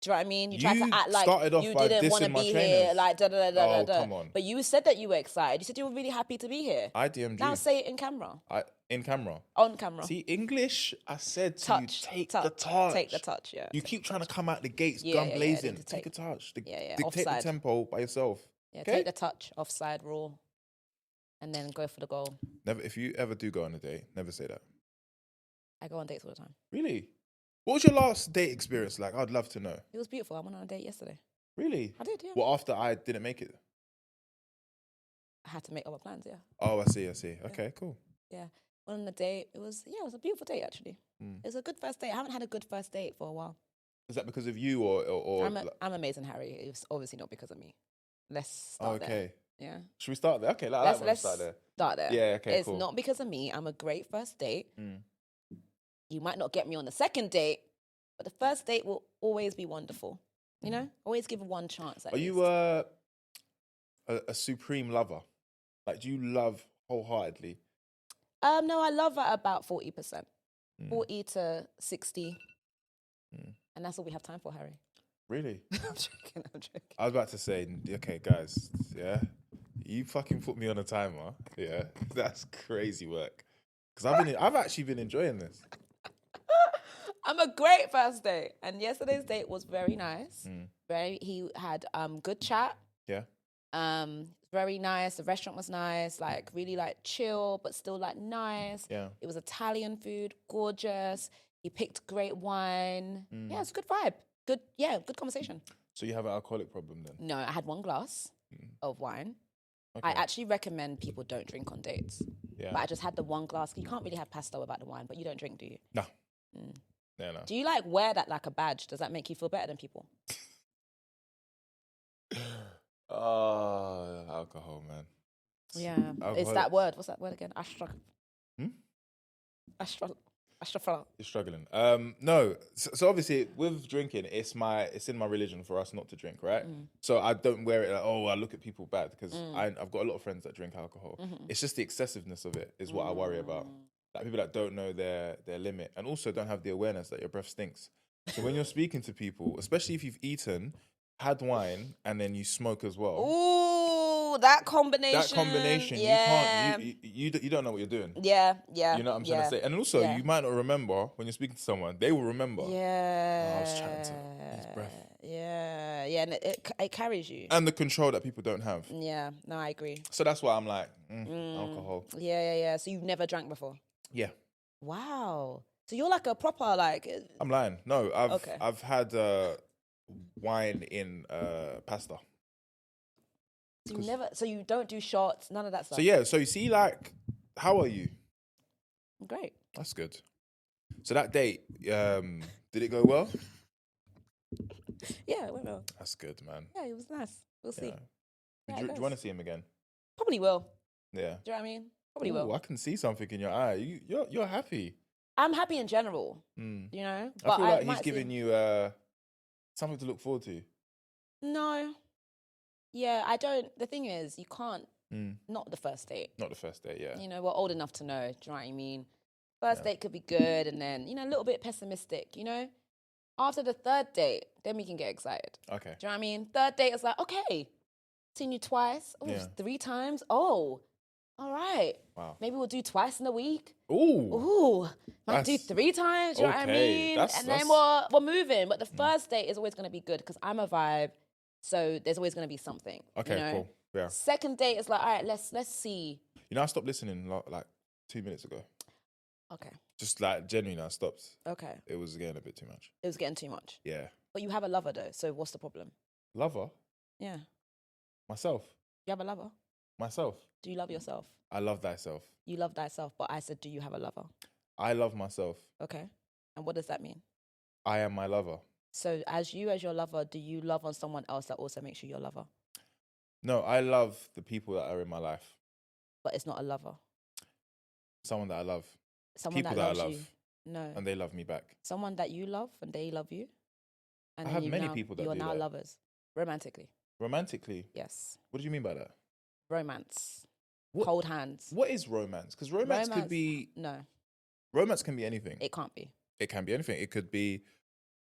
Do you know what I mean? You tried You to act like started off you by didn't want to dissing my be trainers. here, like da da da da Oh, da. come on. But you said that you were excited. You said you were really happy to be here. I DM'd Now you. say it in camera. In camera. On camera. See, English, I said to touch. you, take touch. the touch. Take the touch, yeah. You keep trying to come out the gates, Yeah, gun yeah, yeah, blazing. need to Take a take- touch. Yeah, Dictate offside. the tempo by yourself. Yeah, Okay? take the touch, offside, raw, and then go for the goal. Never. If you ever do go on a date, never say that. I go on dates all the time. Really? What was your last date experience like? I'd love to know. It was beautiful. I went on a date yesterday. Really? I did, yeah. Well, after I didn't make it. I had to make other plans, yeah. Oh, I see. Okay, cool. Yeah. Went on a date. It was a beautiful date, actually. Mm. It was a good first date. I haven't had a good first date for a while. Is that because of you or I'm amazing, Harry. It was obviously not because of me. Let's start there. okay. Yeah. Should we start there? Okay, Let's start there. start there. Yeah, okay, It's cool. not because of me. I'm a great first date. Mm. You might not get me on the second date, but the first date will always be wonderful. You know? Always give one chance. Are you a supreme lover? Like, do you love wholeheartedly? No, I love at about 40%. Mm. 40 to 60. Mm. And that's all we have time for, Harry. Really? I'm joking. I was about to say, okay, guys, yeah, you fucking put me on a timer. Yeah, that's crazy work. Because I've actually been enjoying this. I'm a great first date. And yesterday's date was very nice. Mm. He had good chat. Yeah. Very nice. The restaurant was nice, like really like chill, but still like nice. Yeah. It was Italian food, gorgeous. He picked great wine. Mm. Yeah, it's a good vibe. Good conversation. So you have an alcoholic problem then? No, I had one glass of wine. Okay. I actually recommend people don't drink on dates. Yeah. But I just had the one glass. You can't really have pasta without the wine, but you don't drink, do you? No. Mm. No. Do you like wear that like a badge? Does that make you feel better than people? Alcohol, man. Yeah. Alcohol. It's that word. What's that word again? Astra. Hmm? Astra. You're struggling. No. So obviously with drinking, it's in my religion for us not to drink, right? So I don't wear it like, I look at people bad because I've got a lot of friends that drink alcohol. It's just the excessiveness of it is what I worry about. Like people that don't know their limit and also don't have the awareness that your breath stinks. So when you're speaking to people, especially if you've eaten, had wine, and then you smoke as well. Ooh, that combination. Yeah. You don't know what you're doing. Yeah. You know what I'm trying to say? And also, you might not remember when you're speaking to someone. They will remember. Yeah. I was chatting to his breath. Yeah, and it carries you. And the control that people don't have. Yeah, no, I agree. So that's why I'm like, alcohol. Yeah. So you've never drank before? Yeah. Wow. So you're like a proper like. I'm lying. No, Okay. I've had wine in pasta. So you don't do shots, none of that stuff. So yeah, so you see, like, how are you? Great. That's good. So that date, did it go well? Yeah, it went well. That's good, man. Yeah, it was nice. We'll see. Yeah. Do you want to see him again? Probably will. Yeah. Do you know what I mean? Probably Ooh, will. I can see something in your eye. You're happy. I'm happy in general. Mm. You know, I feel like he's might giving you something to look forward to. No. Yeah, I don't. The thing is, you can't. Not the first date. Not the first date, yeah. You know, we're old enough to know. Do you know what I mean? First date could be good, and then a little bit pessimistic. You know, after the third date, then we can get excited. Okay. Do you know what I mean? Third date is like, okay, seen you twice. Oh, 3 times. Oh, all right. Wow. Maybe we'll do twice in a week. Ooh. Might do 3 times. Do you know what I mean? And then we're moving. But the first date is always going to be good because I'm a vibe. So there's always going to be something. Okay, cool. Yeah. Second date is like, all right, let's see. I stopped listening like 2 minutes ago. Okay. Just like genuinely, I stopped. Okay. It was getting a bit too much. It was getting too much. Yeah. But you have a lover though, so what's the problem? Lover? Yeah. Myself. You have a lover? Myself. Do you love yourself? I love thyself. You love thyself, but I said, do you have a lover? I love myself. Okay. And what does that mean? I am my lover. So as your lover, do you love on someone else that also makes you your lover? No, I love the people that are in my life. But it's not a lover. Someone that I love. Someone people that loves I love. you. No. And they love me back. Someone that you love and they love you? And I then have you many now, people that you are do now that. lovers. Romantically. Romantically? Yes. What do you mean by that? Romance. What, Hold hands. What is romance? Because romance could be... No, Romance can be anything. it can't be. It can be anything. It could be,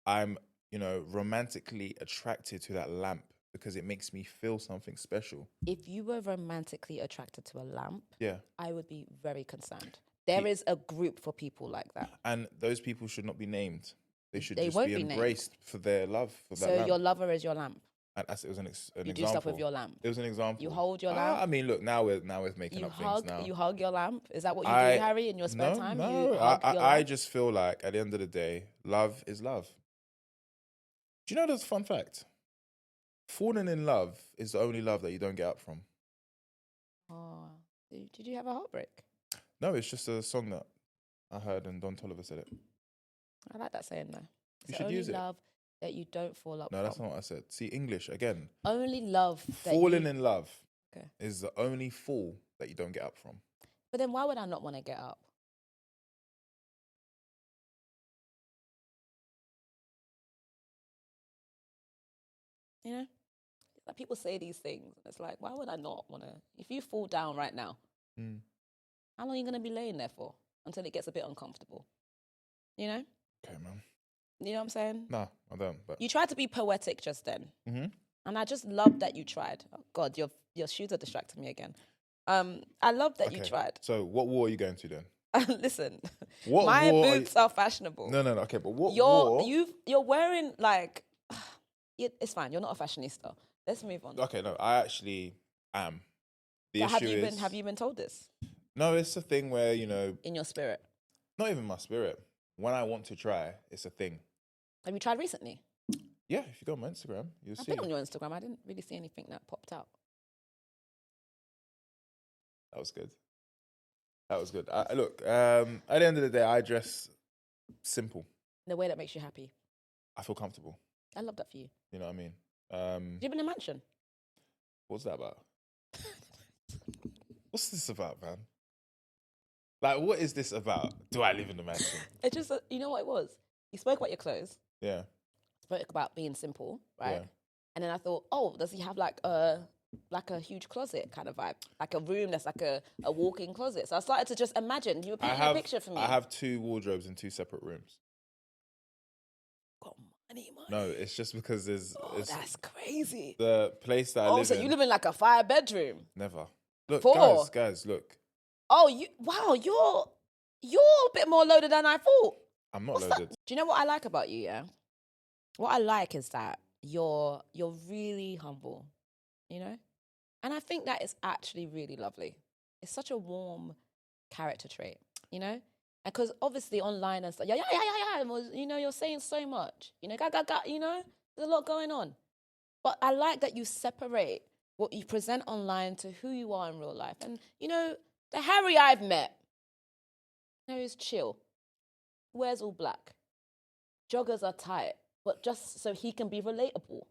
I'm, romantically attracted to that lamp because it makes me feel something special. If you were romantically attracted to a lamp, Yeah. I would be very concerned. There is a group for people like that. And those people should not be named. They should They just won't be be named. embraced for their love for that So lamp. your lover is your lamp. And it was an You example. do stuff with your lamp. It was an example. You hold your lamp. I mean, look, now we're making You up hug. things now. You hug your lamp. Is that what you do, Harry, in your spare time? No, You hug your lamp? I just feel like at the end of the day, love is love. Do you know there's a fun fact? Falling in love is the only love that you don't get up from. Oh, did you have a heartbreak? No, it's just a song that I heard and Don Toliver said it. I like that saying though. You should use it. Only love that you don't fall up. No, that's not what I said. See, English again. Only love. Falling in love Okay. is the only fall that you don't get up from. But then why would I not want to get up? You know, like people say these things, and it's like, why would I not want to? If you fall down right now, how long are you going to be laying there for until it gets a bit uncomfortable? You know? Okay, man. You know what I'm saying? No, I don't. But You tried to be poetic just then. Mhm. And I just love that you tried. Oh God, your shoes are distracting me again. I love that you Okay. tried. So, what war are you going to then? Listen, What my war are boots are fashionable. No. Okay, but what war? You're wearing like it's fine. You're not a fashionista. Let's move on. Okay, no, I actually am. The So issue have you been told this No, it's a thing where in your spirit? not even my spirit. When I want to try, it's a thing. Have you tried recently? Yeah, if you go on my Instagram, you'll I've see. been on your Instagram. I didn't really see anything that popped out. That was good. That was good. Look, at the end of the day, I dress simple. In a way that makes you happy. I feel comfortable. I love that for you. You know what I mean? Do you live in a mansion? What's that about? What's this about, man? Like, what is this about? Do I live in a mansion? It's just, you know what it was? You spoke about your clothes. Yeah. Spoke about being simple, right? Yeah. And then I thought, oh, does he have like a huge closet kind of vibe? Like a room that's like a walk-in closet. So I started to just imagine. You were painting a picture for me. I have 2 wardrobes in 2 separate rooms. Got money. No, it's just because there's... That's crazy. The place that I live in... so you live in like a 5-bedroom? Never. Look, 4? guys, look. Oh, you're a bit more loaded than I thought. I'm not loaded. Do you know what I like about you, yeah? What I like is that you're really humble, you know? And I think that is actually really lovely. It's such a warm character trait, you know? Because obviously online and stuff, yeah, you know, you're saying so much, you know, you know, there's a lot going on. But I like that you separate what you present online to who you are in real life. And, you know, the Harry I've met, you know, he's chill, wears all black, joggers are tight, but just so he can be relatable.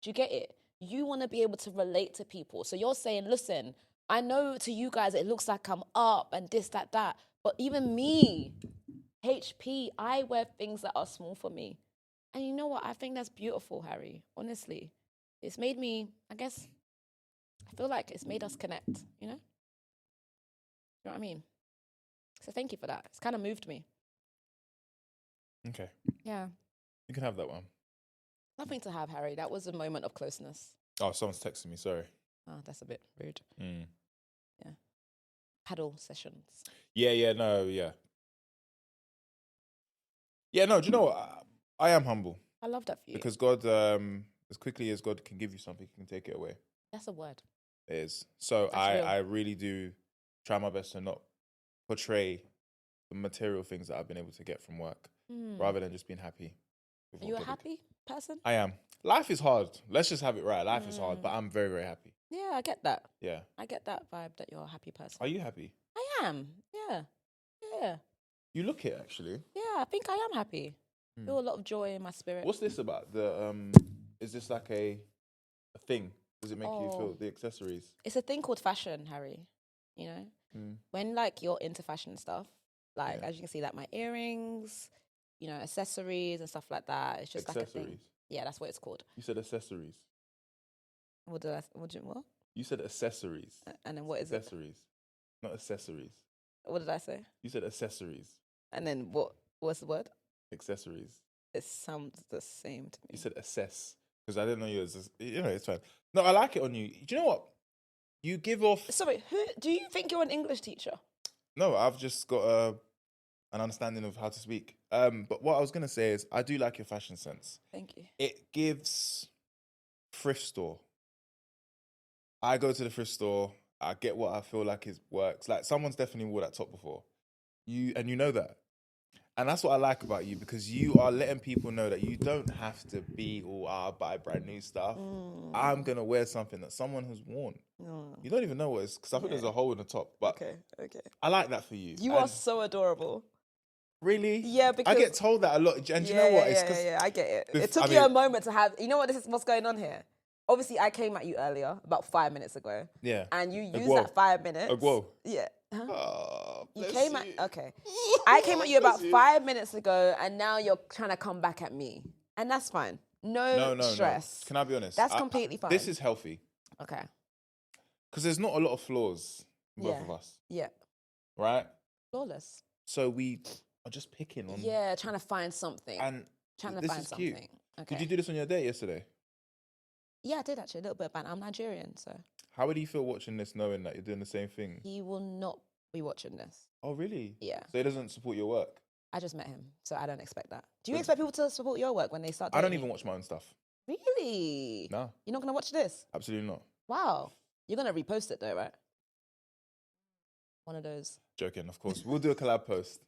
Do you get it? You want to be able to relate to people. So you're saying, listen, I know to you guys it looks like I'm up and this, that. But even me, HP, I wear things that are small for me. And you know what? I think that's beautiful, Harry. Honestly. It's made me, I guess, I feel like it's made us connect, you know? You know what I mean? So thank you for that. It's kind of moved me. Okay. Yeah. You can have that one. Nothing to have, Harry. That was a moment of closeness. Oh, someone's texting me. Sorry. Oh, that's a bit rude. Mm. Yeah. PADEL sessions. Yeah, no, yeah. Yeah, no, do you know what? I am humble. I love that for you. Because God, as quickly as God can give you something, he can take it away. That's a word. It is. So I really do try my best to not portray the material things that I've been able to get from work, rather than just being happy. Are you a happy person? I am. Life is hard. Let's just have it right. Life is hard, but I'm very, very happy. Yeah, I get that. Yeah. I get that vibe that you're a happy person. Are you happy? I am. Yeah. Yeah. You look it, actually. Yeah, I think I am happy. Feel a lot of joy in my spirit. What's this about? Is this like a thing? Does it make you feel the accessories? It's a thing called fashion, Harry. You know? When like you're into fashion stuff, like as you can see, like my earrings, you know, accessories and stuff like that. It's just like a thing. Yeah, that's what it's called. You said accessories. What did I? What? You said accessories. And then what is accessories, not accessories. What did I say? You said accessories. And then what? What's the word? Accessories. It sounds the same to me. You said assess because I didn't know you was. It's fine. No, I like it on you. Do you know what? You give off. Sorry, who do you think you're an English teacher? No, I've just got an understanding of how to speak. But what I was gonna say is, I do like your fashion sense. Thank you. It gives thrift store. I go to the thrift store. I get what I feel like works. Like someone's definitely wore that top before. You know that. And that's what I like about you, because you are letting people know that you don't have to be all, buy brand new stuff. I'm going to wear something that someone has worn. You don't even know what it's, because I think there's a hole in the top. But okay. I like that for you. You are so adorable. Really? Yeah, because... I get told that a lot. And you know what? Yeah, I get it. It took you a moment to have... You know what's going on here? Obviously, I came at you earlier, about 5 minutes ago. Yeah. And you used that 5 minutes. Whoa. Yeah. Huh? Oh, you came at... Okay. I came at you about 5 minutes ago, and now you're trying to come back at me. And that's fine. No stress. No. Can I be honest? That's completely fine. This is healthy. Okay. Because there's not a lot of flaws in both of us. Yeah. Right? Flawless. So we are just picking on... Yeah, trying to find something. And trying to this find is something. cute. Okay. Did you do this on your date yesterday? Yeah, I did actually. A little bit of banter. I'm Nigerian, so... How would he feel watching this, knowing that you're doing the same thing? He will not be watching this. Oh, really? Yeah. So he doesn't support your work? I just met him, so I don't expect that. Do you expect people to support your work when they start dating? I don't even watch my own stuff. Really? No. You're not going to watch this? Absolutely not. Wow. You're going to repost it though, right? One of those. Joking, of course. We'll do a collab post.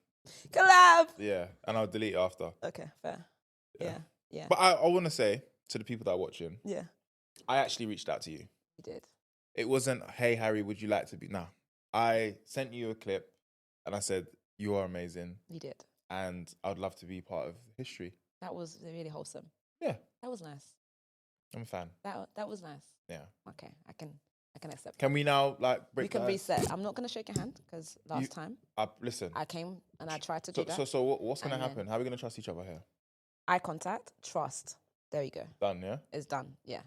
Collab! Yeah, and I'll delete it after. Okay, fair. Yeah. But I want to say to the people that are watching, Yeah. I actually reached out to you. You did. It wasn't, hey, Harry, would you like to be... Nah. I sent you a clip and I said, you are amazing. You did. And I'd love to be part of history. That was really wholesome. Yeah. That was nice. I'm a fan. That was nice. Yeah. Okay, I can accept. Can we now break We can reset. I'm not going to shake your hand because last time listen. I came and I tried to do that. So what's going to happen? How are we going to trust each other here? Eye contact, trust. There you go. Done, yeah? It's done. Yeah.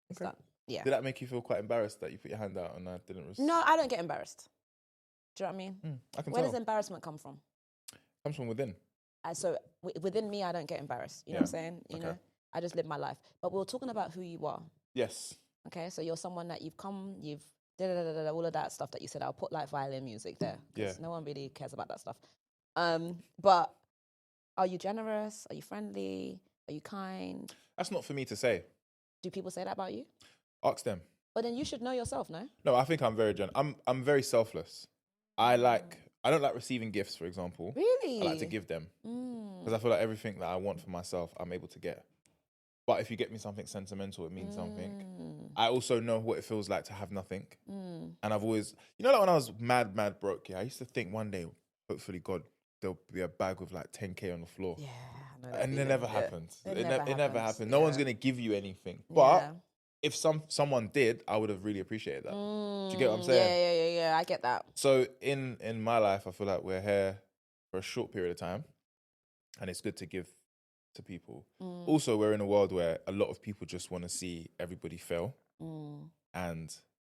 It's done. Yeah. Did that make you feel quite embarrassed that you put your hand out and I didn't receive? No, I don't get embarrassed. Do you know what I mean? I can Where tell. does embarrassment come from? Comes from within. So within me, I don't get embarrassed. You know what I'm saying? You know, I just live my life. But we're talking about who you are. Yes. Okay, so you're someone that you've all of that stuff that you said. I'll put like violin music there because no one really cares about that stuff. But are you generous? Are you friendly? Are you kind? That's not for me to say. Do people say that about you? Ask them. But then you should know yourself, no? No, I think I'm very I'm very selfless. I don't like receiving gifts, for example. Really? I like to give them. Because I feel like everything that I want for myself, I'm able to get. But if you get me something sentimental, it means something. I also know what it feels like to have nothing. And I've always, like when I was mad broke, I used to think one day, hopefully God, there'll be a bag with like 10K on the floor. Yeah. And it never happened. It never happened. No Yeah. one's going to give you anything. But if someone did, I would have really appreciated that. Do you get what I'm saying? Yeah, I get that. So in my life, I feel like we're here for a short period of time, and it's good to give to people. Also, we're in a world where a lot of people just want to see everybody fail, and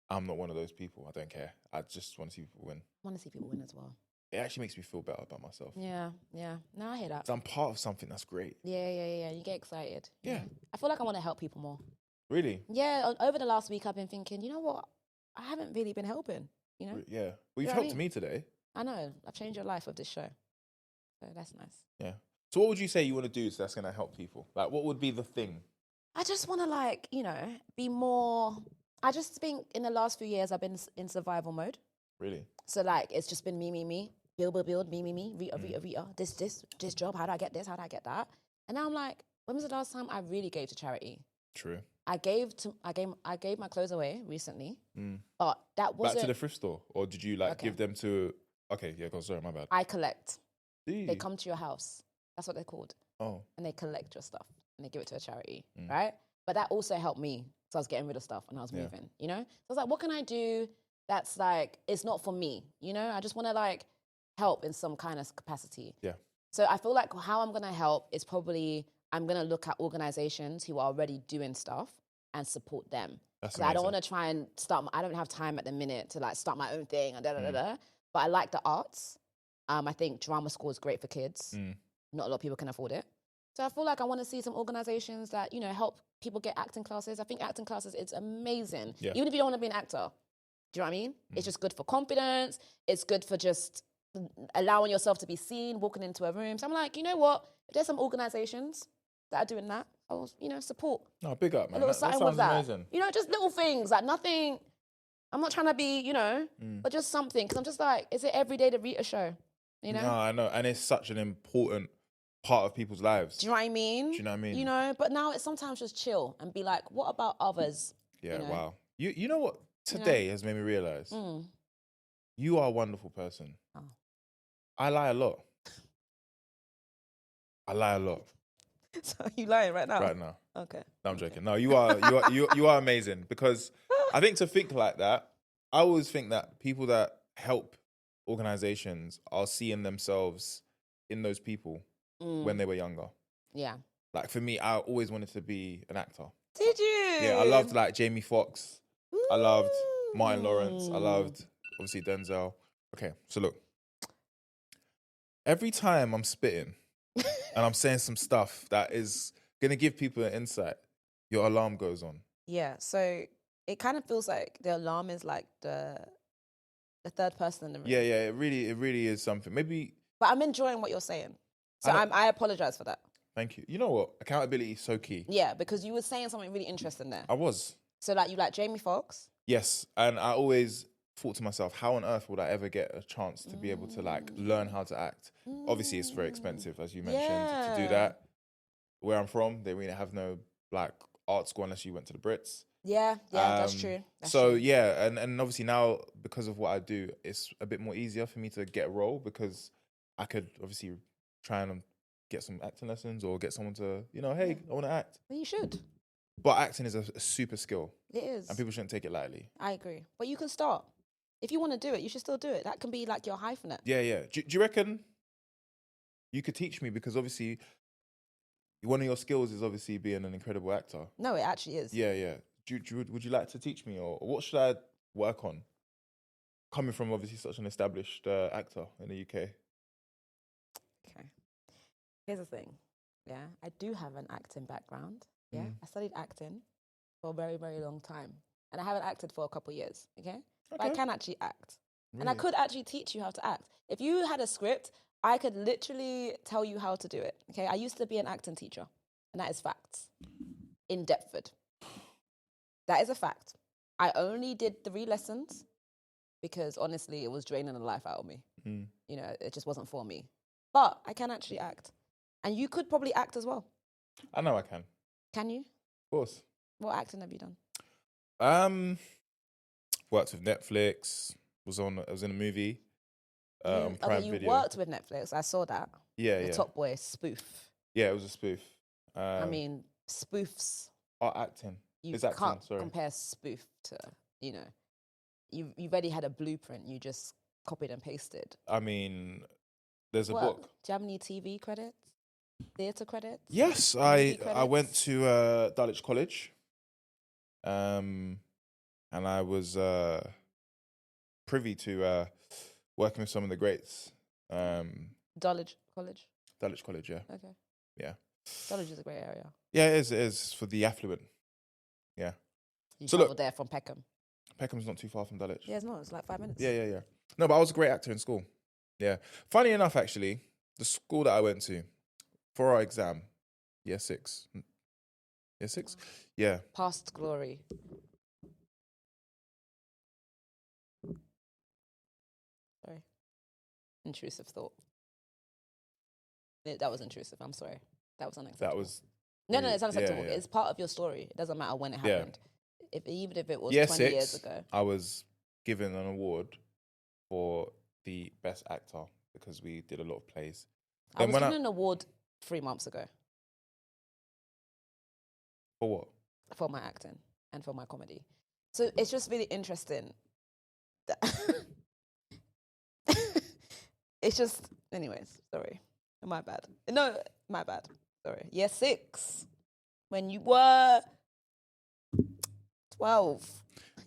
I'm not one of those people. I don't care. I just want to see people win. I want to see people win as well. It actually makes me feel better about myself. Yeah. No, I hear that. So I'm part of something that's great. Yeah. You get excited. Yeah. I feel like I want to help people more. Really? Yeah. Over the last week, I've been thinking, you know what? I haven't really been helping. You know? Yeah. Well, you've know what I helped mean? me today. I know. I've changed your life with this show. So that's nice. Yeah. So what would you say you want to do that's going to help people? Like, what would be the thing? I just want to, be more... I just think in the last few years, I've been in survival mode. Really? So, it's just been me. Build, me, Rita, this job, how do I get this, how do I get that? And now I'm like, when was the last time I really gave to charity? True. I gave my clothes away recently, but that wasn't... Back to the thrift store? Or did you, give them to... Okay, yeah, go, sorry, my bad. I collect. Do They come to your house. That's what they're called. Oh. And they collect your stuff, and they give it to a charity, right? But that also helped me, so I was getting rid of stuff, and I was moving, So I was like, what can I do that's, it's not for me, I just want to, help in some kind of capacity. Yeah. So I feel like how I'm going to help is probably I'm going to look at organizations who are already doing stuff and support them. That's I don't want to try and I don't have time at the minute to like start my own thing and but I like the arts. I think drama school is great for kids. Not a lot of people can afford it. So I feel like I want to see some organizations that, you know, help people get acting classes. I think acting classes is amazing. Yeah. Even if you don't want to be an actor. Do you know what I mean? It's just good for confidence. It's good for just allowing yourself to be seen, walking into a room. So I'm like, you know what? If there's some organizations that are doing that, I'll, you know, support. No, big up, man. A little That something sounds with that. amazing. You know, just little things, like nothing. I'm not trying to be, you know, but just something. Because I'm just like, is it every day the Rita show? You know? No, I know. And it's such an important part of people's lives. Do you know what I mean? Do you know what I mean? You know, but now it's sometimes just chill and be like, what about others? Yeah, you know? wow. You know what today has made me realize? You are a wonderful person. Oh. I lie a lot. I lie a lot. So are you lying right now? Right now. Okay. No, I'm joking. No, you are amazing, because I think to think like that, I always think that people that help organizations are seeing themselves in those people when they were younger. Yeah. Like for me, I always wanted to be an actor. Did you? Yeah, I loved like Jamie Foxx. I loved Martin Lawrence. I loved obviously Denzel. Okay, so look. Every time I'm spitting and I'm saying some stuff that is gonna give people an insight, your alarm goes on. Yeah. So it kind of feels like the alarm is like the third person in the room. Yeah, it really is something. Maybe. But I'm enjoying what you're saying. So I apologize for that. Thank you. You know what? Accountability is so key. Yeah, because you were saying something really interesting there. I was. So like you like Jamie Foxx? Yes, and I always thought to myself, how on earth would I ever get a chance to be able to like learn how to act? Obviously, it's very expensive, as you mentioned, to do that. Where I'm from, they really have no like art school unless you went to the Brits. Yeah, that's true. That's so true. yeah, and obviously now because of what I do, it's a bit more easier for me to get a role, because I could obviously try and get some acting lessons or get someone to, you know, hey, I want to act. Well, you should. But acting is a super skill. It is. And people shouldn't take it lightly. I agree. But you can start. If you want to do it, you should still do it. That can be like your hyphenate. Yeah. Do you reckon you could teach me? Because obviously one of your skills is obviously being an incredible actor. No, it actually is. Yeah. Would you like to teach me, or what should I work on? Coming from obviously such an established actor in the UK. Okay. Here's the thing. Yeah, I do have an acting background. Yeah, I studied acting for a very, very long time. And I haven't acted for a couple of years, okay? But I can actually act. Really? And I could actually teach you how to act. If you had a script, I could literally tell you how to do it, okay? I used to be an acting teacher, and that is facts. In Deptford. That is a fact. I only did 3 lessons because, honestly, it was draining the life out of me. You know, it just wasn't for me. But I can actually act. And you could probably act as well. I know I can. Can you? Of course. What acting have you done? Worked with Netflix. Was in a movie. On Prime you Video. worked with Netflix. I saw that. Yeah. The Top Boy spoof. Yeah, it was a spoof. I mean, spoofs. Acting. You It's acting, can't sorry. compare spoof to, you know, you've already had a blueprint. You just copied and pasted. I mean, there's a What? book. Do you have any TV credits? Theatre credits? Yes, Movie I went credits? to Dulwich College. And I was privy to working with some of the greats. Dulwich College? Dulwich College, yeah. Okay. Yeah. Dulwich is a great area. Yeah, it is for the affluent. Yeah. You So traveled look- there from Peckham. Peckham's not too far from Dulwich. Yeah, it's not. It's like 5 minutes. Yeah. No, but I was a great actor in school. Yeah. Funny enough, actually, the school that I went to for our exam, year 6. Year 6? Yeah. Past glory. Sorry. Intrusive thought. That was intrusive. I'm sorry. That was unacceptable. That was... No, it's unacceptable. Yeah. It's part of your story. It doesn't matter when it Yeah. happened. Even if it was Year 20 years 6, ago. I was given an award for the best actor because we did a lot of plays. I was given an award 3 months ago For what? for my acting and for my comedy. So it's just really interesting. That it's just, anyways, sorry. My bad. No, my bad. Sorry, year 6, when you were 12,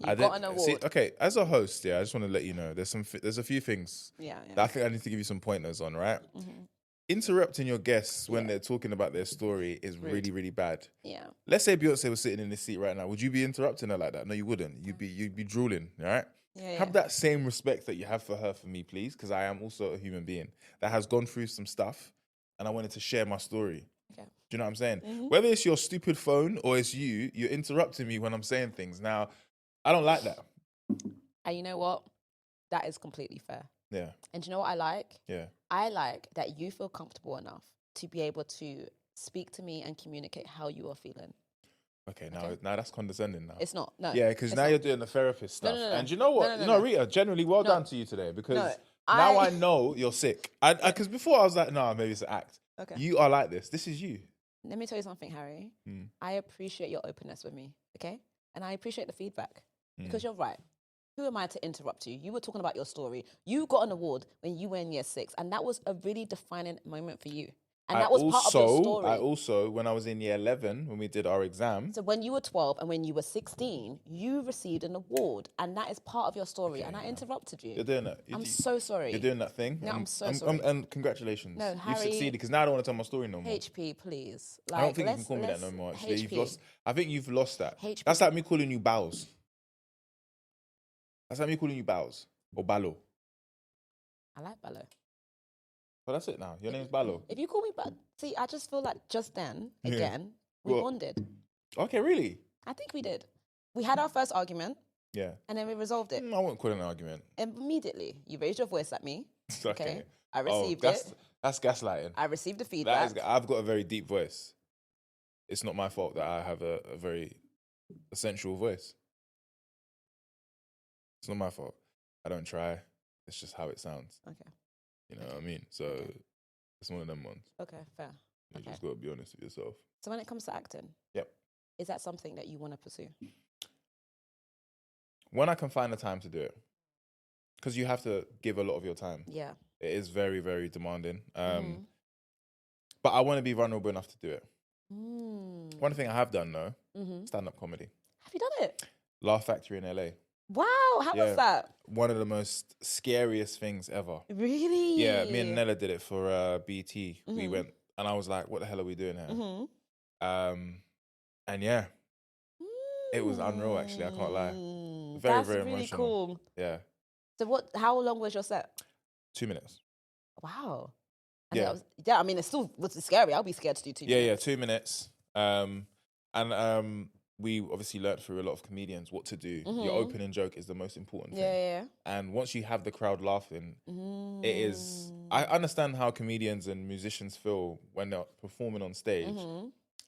you got an award. See, okay, as a host, I just want to let you know there's a few things that I think I need to give you some pointers on, right? Mm-hmm. Interrupting your guests when they're talking about their story is Rude. really, really bad. Yeah. Let's say Beyonce was sitting in this seat right now. Would you be interrupting her like that? No, you wouldn't. You'd be drooling, all right? Have that same respect that you have for her for me, please, because I am also a human being that has gone through some stuff, and I wanted to share my story. Okay. Do you know what I'm saying? Mm-hmm. Whether it's your stupid phone or it's you're interrupting me when I'm saying things. Now, I don't like that. And you know what? That is completely fair. Yeah. And do you know what I like? Yeah. I like that you feel comfortable enough to be able to speak to me and communicate how you are feeling. Okay, now that's condescending now. It's not. No. Yeah, because now you're doing the therapist stuff. No. And you know what? No. Rita, generally well done to you today, because No, now I know you're sick. Because before I was like, no, maybe it's an act. Okay. You are like this. This is you. Let me tell you something, Harry. I appreciate your openness with me, okay? And I appreciate the feedback, because you're right. Who am I to interrupt you? You were talking about your story. You got an award when you were in year 6, and that was a really defining moment for you. And that was part of your story. I also, when I was in year 11, when we did our exam. So when you were 12 and when you were 16, you received an award, and that is part of your story. And I interrupted you. You're doing that. I'm so sorry. You're doing that thing. No, I'm so sorry. And congratulations. No, You've Harry, succeeded, because now I don't want to tell my story no more. HP, please. I don't think you can call me that no more, actually. HP. I think you've lost that. HP. That's like me calling you Bows. That's like me calling you Bows or Ballo. I like Ballo. But that's it now. Your name's Ballo. If you call me see, I just feel like just then, again, we bonded. Okay, really? I think we did. We had our first argument. Yeah. And then we resolved it. I wouldn't call it an argument. Immediately. You raised your voice at me. Okay. I received it. That's gaslighting. I received the feedback. I've got a very deep voice. It's not my fault that I have a very sensual voice. It's not my fault. I don't try. It's just how it sounds. Okay. You know what I mean? So it's one of them ones. Okay, fair. You just got to be honest with yourself. So when it comes to acting, is that something that you want to pursue? When I can find the time to do it. Because you have to give a lot of your time. Yeah. It is very, very demanding. But I want to be vulnerable enough to do it. One thing I have done, though, stand-up comedy. Have you done it? Laugh Factory in LA. Wow, how was that? One of the most scariest things ever. Really? Yeah, me and Nella did it for BT. We went, and I was like, what the hell are we doing here? And yeah, it was unreal, actually. I can't lie. Very, That's very really emotional. Cool. Yeah. So how long was your set? 2 minutes. Wow. Yeah. I mean, it still was scary. I'll be scared to do 2 minutes. Yeah, 2 minutes. And we obviously learned through a lot of comedians what to do. Your opening joke is the most important thing. Yeah. And once you have the crowd laughing, it is... I understand how comedians and musicians feel when they're performing on stage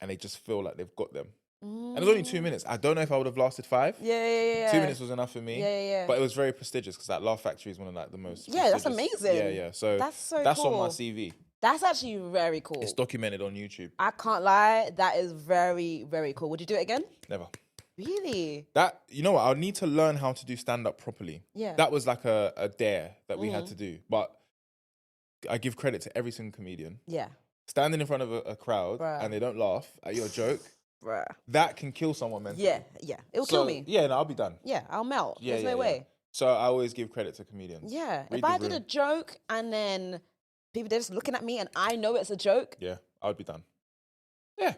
and they just feel like they've got them. And it was only 2 minutes. I don't know if I would have lasted 5. Yeah. 2 minutes was enough for me. Yeah. But it was very prestigious because that Laugh Factory is one of like the most that's amazing. Yeah. So that's cool. on my CV. That's actually very cool. It's documented on YouTube. I can't lie. That is very, very cool. Would you do it again? Never. Really? You know what? I'll need to learn how to do stand-up properly. Yeah. That was like a dare that we had to do. But I give credit to every single comedian. Yeah. Standing in front of a crowd and they don't laugh at your joke, that can kill someone mentally. Yeah. It'll kill me. Yeah, no, I'll be done. Yeah, I'll melt. There's no way. So I always give credit to comedians. Yeah. If I did a joke and then people, they're just looking at me and I know it's a joke. Yeah, I would be done. Yeah.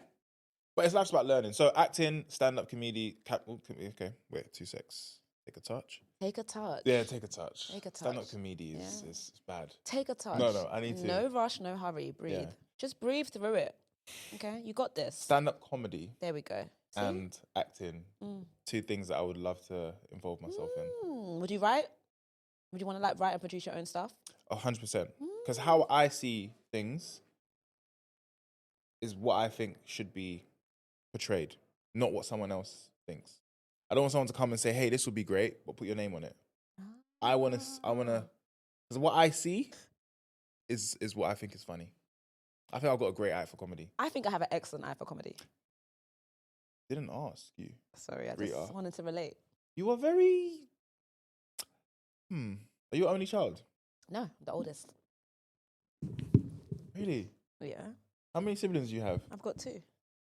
But it's life's about learning. So acting, stand-up comedy... Okay, wait, 2 secs. Take a touch. Take a touch. Yeah, take a touch. Take a touch. Stand-up comedy is bad. Take a touch. No, I need to. No rush, no hurry. Breathe. Yeah. Just breathe through it. Okay, you got this. Stand-up comedy. There we go. See? And acting. 2 things that I would love to involve myself in. Would you write? Would you want to write and produce your own stuff? 100%. Because how I see things is what I think should be portrayed, not what someone else thinks. I don't want someone to come and say, hey, this would be great, but put your name on it. I want to, because what I see is what I think is funny. I think I've got a great eye for comedy. I think I have an excellent eye for comedy. Didn't ask you. Sorry, I Rita. just wanted to relate. You are very... Are you an only child? No, the oldest. Really? Yeah. How many siblings do you have? I've got two.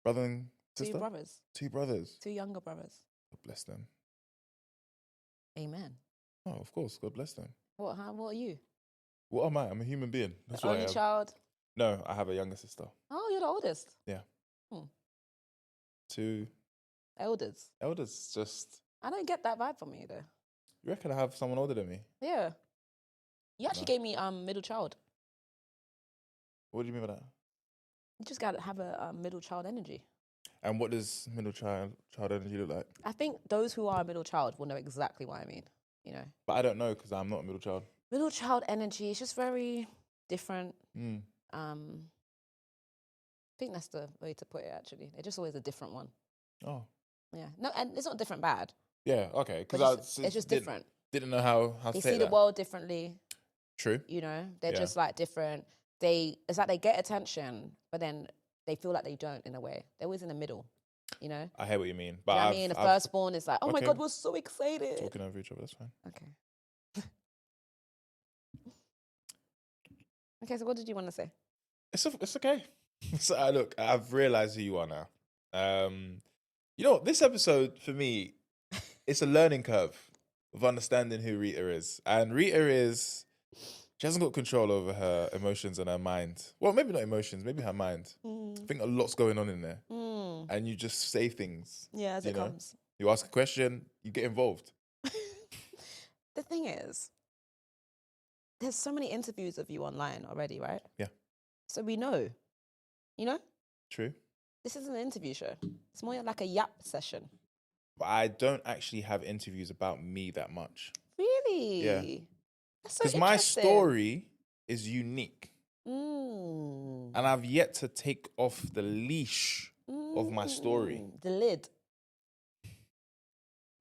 Brother and sister? Two brothers. Two brothers. Two younger brothers. God bless them. Amen. Oh, of course. God bless them. What are you? What am I? I'm a human being. That's what I Only am. child? No, I have a younger sister. Oh, you're the oldest? Yeah. Hmm. Two Elders. elders. Just. I don't get that vibe from you, though. You reckon I have someone older than me? Yeah. You actually gave me middle child. What do you mean by that? You just got to have a middle child energy. And what does middle child energy look like? I think those who are a middle child will know exactly what I mean, you know. But I don't know because I'm not a middle child. Middle child energy is just very different. I think that's the way to put it, actually. They're just always a different one. Oh. Yeah. No, and it's not different bad. Yeah, okay. Because it's just different. Didn't know how to They say see that. the world differently. True. You know, they're Yeah. just like different. It's like they get attention, but then they feel like they don't in a way. They're always in the middle, you know? I hear what you mean. Do But you know what I mean? The firstborn is like, oh my Okay. God, we're so excited. Talking over each other, that's fine. Okay. Okay, so what did you want to say? It's okay. So look, I've realised who you are now. You know, this episode for me, it's a learning curve of understanding who Rita is. And she hasn't got control over her emotions and her mind. Well, maybe not emotions, maybe her mind. I think a lot's going on in there. And you just say things. Yeah, as it comes. You ask a question, you get involved. The thing is, there's so many interviews of you online already, right? Yeah. So we know, you know? True. This isn't an interview show. It's more like a yap session. But I don't actually have interviews about me that much. Really? Yeah. That's so Because my interesting. story is unique. Mm. And I've yet to take off the leash of my story. The lid.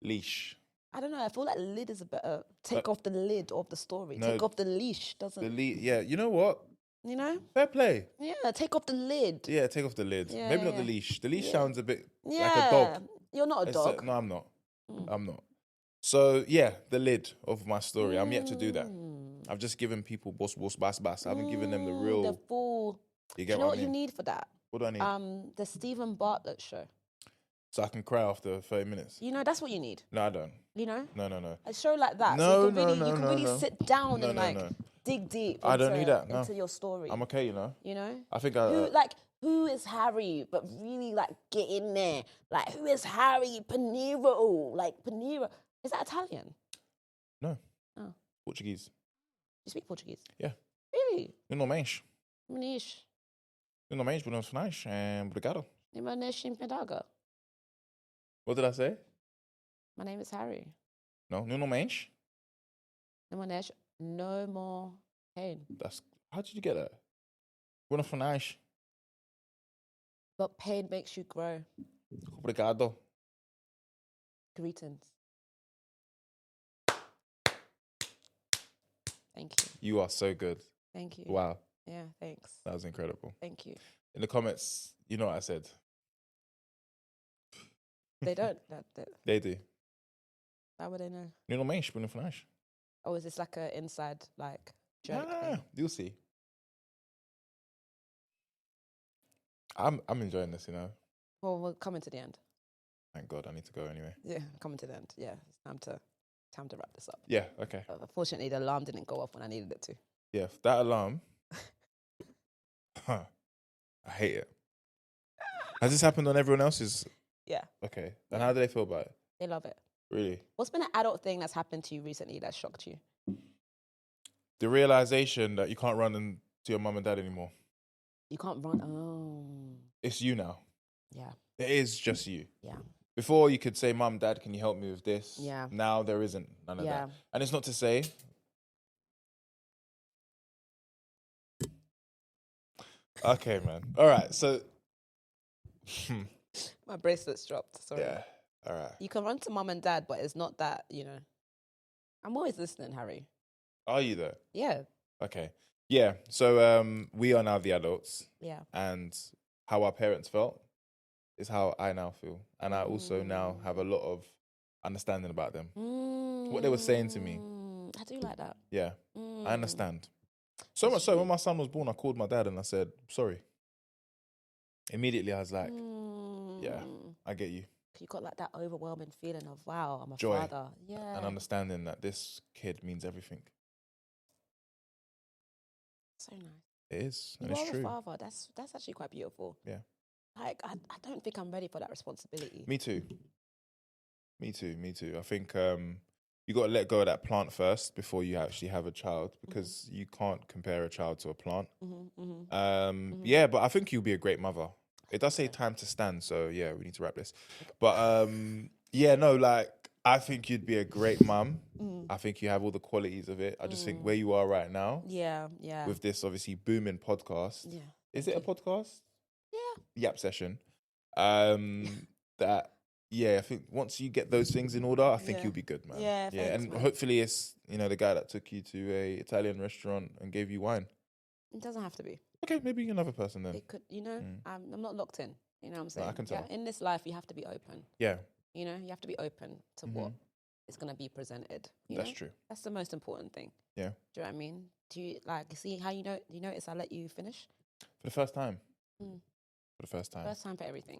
Leash. I don't know. I feel like lid is a better. Take off the lid of the story. No, take off the leash, doesn't? Yeah, you know what? You know? Fair play. Yeah, take off the lid. Yeah, take off the lid. Yeah, Maybe not yeah. the leash. The leash Yeah. sounds a bit Yeah. like a dog. You're not a dog. No, I'm not. I'm not. So, yeah, the lid of my story. I'm yet to do that. I've just given people boss, bass. I haven't given them the real... The full... You Do get you know what what I you mean? need for that? What do I need? The Stephen Bartlett show. So I can cry after 30 minutes? You know, that's what you need. No, I don't. You know? No. A show like that. No, so you can no, really, no, really sit down No, and no. dig deep I don't need that, no. into your story. I'm okay, you know? You know? I think who is Harry, but really like get in there. Like, who is Harry Pinero? Like, Pinero. Is that Italian? No. Oh. Portuguese. You speak Portuguese? Yeah. Really? Normalmente. Manish. Normalmente, buenos finais. Obrigado. Manish in Pedago. What did I say? My name is Harry. No, normalmente. Manish, no more pain. How did you get that? Buenos finais. But pain makes you grow. Obrigado. Greetings. Thank you. You are so good. Thank you. Wow. Yeah, thanks. That was incredible. Thank you. In the comments, you know what I said. They don't. They do. How would they know? Normalmente, buenos finais. Oh, is this like an inside joke thing? You'll see. I'm enjoying this, you know. Well, we're coming to the end. Thank God, I need to go anyway. Yeah, coming to the end. Yeah, it's time to wrap this up. Yeah, okay. Unfortunately, the alarm didn't go off when I needed it to. Yeah, that alarm. I hate it. Has this happened on everyone else's? Yeah. Okay. And how do they feel about it? They love it. Really? What's been an adult thing that's happened to you recently that shocked you? The realization that you can't run into your mum and dad anymore. You can't run. Oh. It's you now. Yeah. It is just you. Yeah. Before you could say, Mum, Dad, can you help me with this? Yeah. Now there isn't none of Yeah. that. And it's not to say... Okay, man. All right, so... My bracelet's dropped. Sorry. Yeah, all right. You can run to mum and dad, but it's not that, you know. I'm always listening, Harry. Are you there? Yeah. Okay. Yeah, so we are now the adults. Yeah. And how our parents felt is how I now feel. And I also now have a lot of understanding about them. What they were saying to me. I do like that. Yeah, I understand. So much so, when my son was born, I called my dad and I said, sorry. Immediately, I was like, yeah, I get you. You got like that overwhelming feeling of, wow, I'm a Joy. father. Yeah. And understanding that this kid means everything. So nice. It is, and You it's are true. a father. That's actually quite beautiful. Yeah. Like, I don't think I'm ready for that responsibility. Me too. Me too. I think you got to let go of that plant first before you actually have a child, because you can't compare a child to a plant. Yeah, but I think you'll be a great mother. It does say time to stand, so yeah, we need to wrap this. But yeah, no, like, I think you'd be a great mum. I think you have all the qualities of it. I just think where you are right now, Yeah. with this obviously booming podcast. Yeah. Is it a podcast? Yeah. Yap session. That, yeah, I think once you get those things in order, I think you'll be good, man. Yeah, yeah, thanks, and man. hopefully it's, you know, the guy that took you to a Italian restaurant and gave you wine. It doesn't have to be. Okay, maybe another person then. It could, you know, I'm not locked in. You know what I'm saying? I can tell. Yeah, in this life, you have to be open. Yeah, You know, you have to be open to what is going to be presented. that's know? true. That's the most important thing. Yeah. Do you know what I mean? Do you like see how you notice I let you finish? For the first time. For the first time. First time for everything.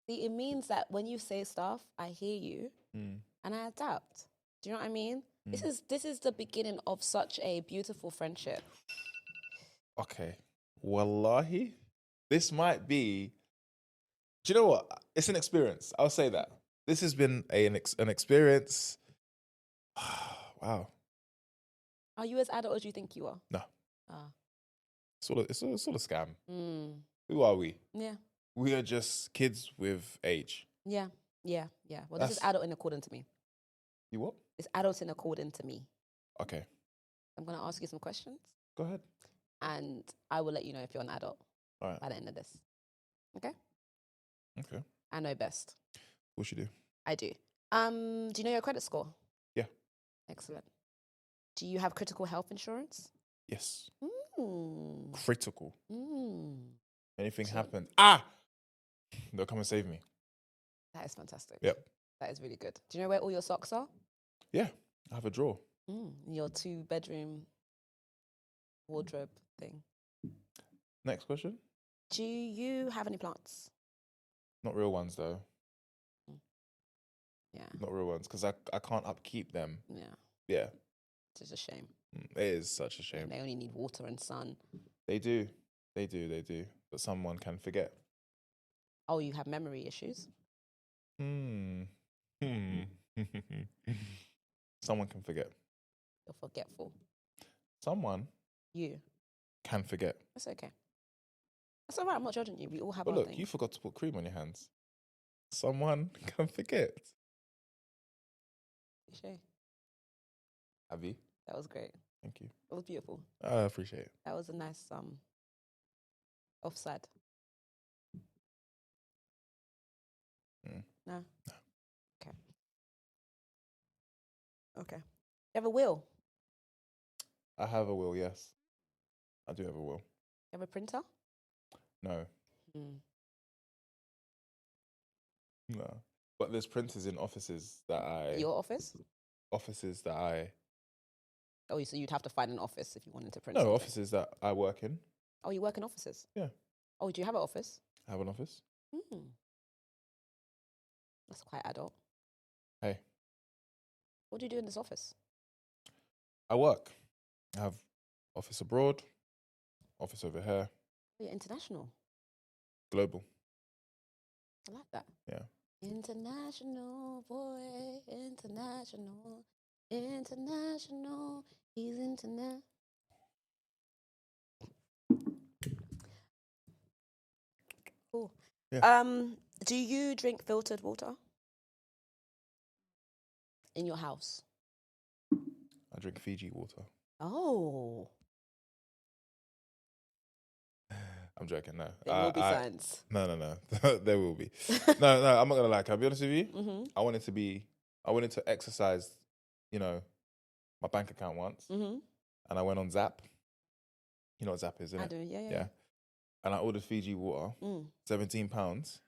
See, it means that when you say stuff, I hear you and I adapt. Do you know what I mean? This is the beginning of such a beautiful friendship. Okay. Wallahi, this might be. Do you know what? It's an experience. I'll say that. This has been an experience. Wow. Are you as adult as you think you are? No. Ah. It's all a scam. Who are we? Yeah. We are just kids with age. Yeah. Well, this is adult in according to me. You what? It's adult in according to me. Okay. I'm going to ask you some questions. Go ahead. And I will let you know if you're an adult All right. by the end of this. Okay? Okay. I know best. What should you do? I do. Do you know your credit score? Yeah. Excellent. Do you have critical health insurance? Yes. Mm. Critical. Mm. Anything So- happens, they'll come and save me. That is fantastic. Yep. That is really good. Do you know where all your socks are? Yeah. I have a drawer. In your 2-bedroom wardrobe thing. Next question. Do you have any plants? Not real ones though. Yeah. Not real ones, because I can't upkeep them. Yeah. Yeah. It's a shame. It is such a shame. They only need water and sun. They do. But someone can forget. Oh, you have memory issues? Someone can forget. You're forgetful. Someone You. can forget. That's okay. That's all right. I'm not judging you. We all have But our look, things. you forgot to put cream on your hands. Someone can forget. Touché. Have you? That was great. Thank you. It was beautiful. I appreciate it. That was a nice offside. No? Okay. Okay. You have a will? I have a will, yes. I do have a will. You have a printer? No. Mm. No. But there's printers in offices that Your office? Oh, so you'd have to find an office if you wanted to print No, something. offices that I work in. Oh, you work in offices? Yeah. Oh, do you have an office? I have an office. That's quite adult. Hey. What do you do in this office? I work. I have office abroad, office over here, Oh, you're international. global. I like that. Yeah. International boy, international, international, he's internet. Cool. Yeah. Do you drink filtered water in your house? I drink Fiji water. Oh, I'm joking, no. there will be signs. No. There will be. No, I'm not gonna lie. Can I be honest with you? I wanted to exercise, you know, my bank account once. And I went on Zap. You know what Zap is, isn't I it? do, yeah. And I ordered Fiji water, £17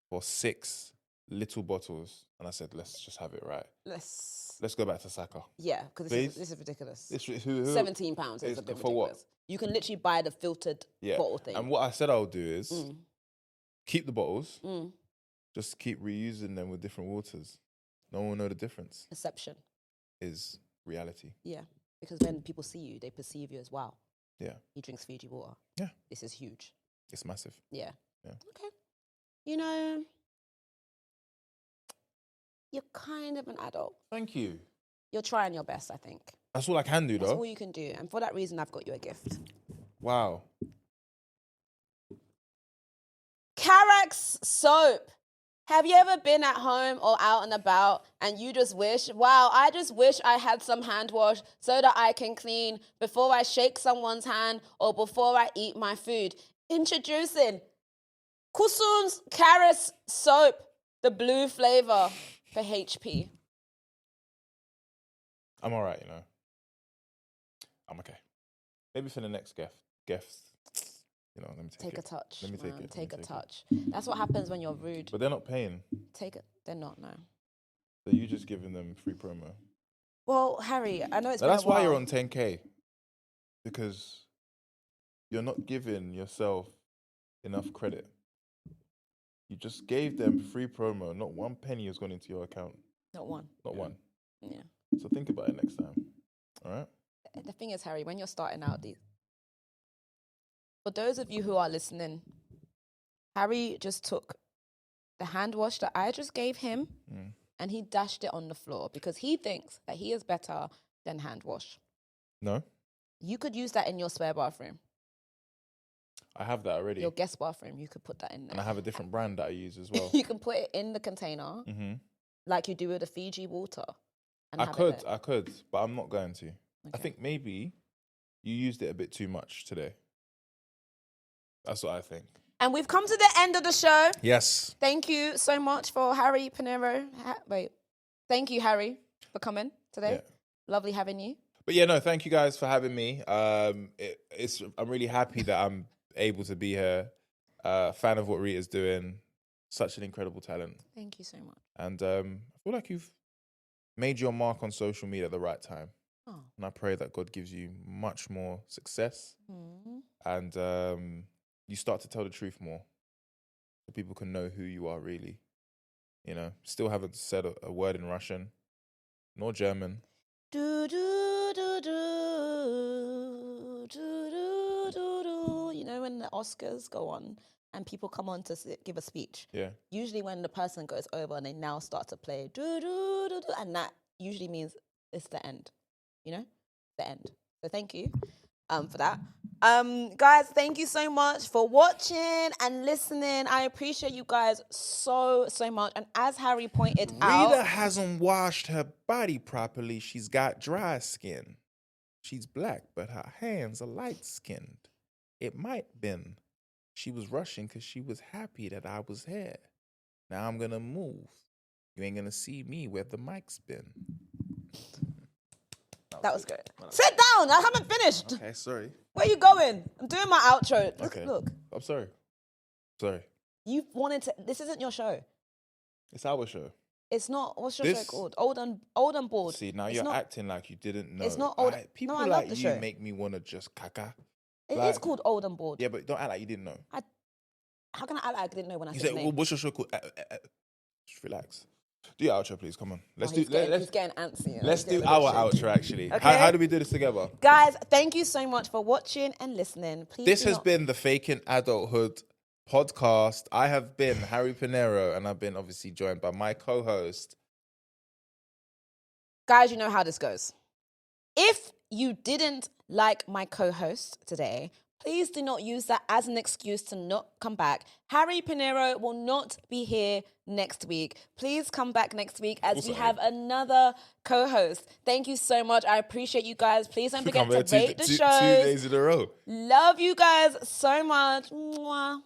for 6 little bottles. And I said, let's just have it right. Let's go back to Saka. Yeah, because Please? this is ridiculous. Who- £17 is a bit for what? ridiculous. You can literally buy the filtered Yeah. bottle thing. And what I said I would do is keep the bottles. Just keep reusing them with different waters. No one will know the difference. Perception is reality. Yeah, because when people see you, they perceive you as wow. Yeah. He drinks Fiji water. Yeah. This is huge. It's massive. Yeah. Yeah. Okay. You know, you're kind of an adult. Thank you. You're trying your best, I think. That's all I can do, That's though. all you can do. And for that reason, I've got you a gift. Wow. Carax soap. Have you ever been at home or out and about and you just wish, wow, I just wish I had some hand wash so that I can clean before I shake someone's hand or before I eat my food? Introducing Kusun's Carax soap, the blue flavor for HP. I'm all right, you know. I'm okay. Maybe for the next guest. You know, let me take a touch. Let me take it. Take a touch. That's what happens when you're rude. But they're not paying. Take it. They're not, no. So you just giving them free promo. Well, Harry, I know it's been That's a while. why you're on 10K. Because you're not giving yourself enough credit. You just gave them free promo. Not one penny has gone into your account. Not one. Not one. Yeah. So think about it next time. All right? The thing is, Harry, when you're starting out, for those of you who are listening, Harry just took the hand wash that I just gave him and he dashed it on the floor because he thinks that he is better than hand wash. No. You could use that in your spare bathroom. I have that already. Your guest bathroom, you could put that in there. And I have a different brand that I use as well. You can put it in the container like you do with the Fiji water. And I could, but I'm not going to. Okay. I think maybe you used it a bit too much today. That's what I think. And we've come to the end of the show. Yes. Thank you so much for Harry Pinero. Thank you, Harry, for coming today. Yeah. Lovely having you. But yeah, no, thank you guys for having me. I'm really happy that I'm able to be here. Fan of what Rita's doing. Such an incredible talent. Thank you so much. And I feel like you've made your mark on social media at the right time. Oh. And I pray that God gives you much more success. And you start to tell the truth more so people can know who you are really. You know, still haven't said a word in Russian nor German. Do, do, do, do, do, do, do, do. You know when the Oscars go on and people come on to give a speech? Yeah. Usually when the person goes over and they now start to play do, do, do, do, and that usually means it's the end. You know? The end. So thank you for that. Guys, thank you so much for watching and listening. I appreciate you guys so much. And as Harry pointed out, Rita hasn't washed her body properly. She's got dry skin. She's black, but her hands are light-skinned. It might been she was rushing because she was happy that I was here. Now I'm going to move. You ain't going to see me where the mic's been. That was good. Sit down. I haven't finished. Okay, sorry. Where are you going? I'm doing my outro. Okay. Look. I'm sorry. Sorry. You wanted to. This isn't your show. It's our show. It's not. What's your show called? Old and Bored. See, now you're acting like you didn't know. It's not old. People I like love the you show. make me want to just caca. It is called Old and Bored. Yeah, but don't act like you didn't know. How can I act like I didn't know when I said said, well, what's your show called? Just relax. Do your outro, please. Come on. He's getting antsy. Let's do our outro, actually. Okay. How do we do this together? Guys, thank you so much for watching and listening. Please. This has been the Faking Adulthood podcast. I have been Harry Pinero, and I've been obviously joined by my co-host. Guys, you know how this goes. If you didn't like my co-host today, please do not use that as an excuse to not come back. Harry Pinero will not be here next week. Please come back next week as we have another co-host. Thank you so much. I appreciate you guys. Please don't forget to rate the show. 2 days in a row. Love you guys so much. Mwah.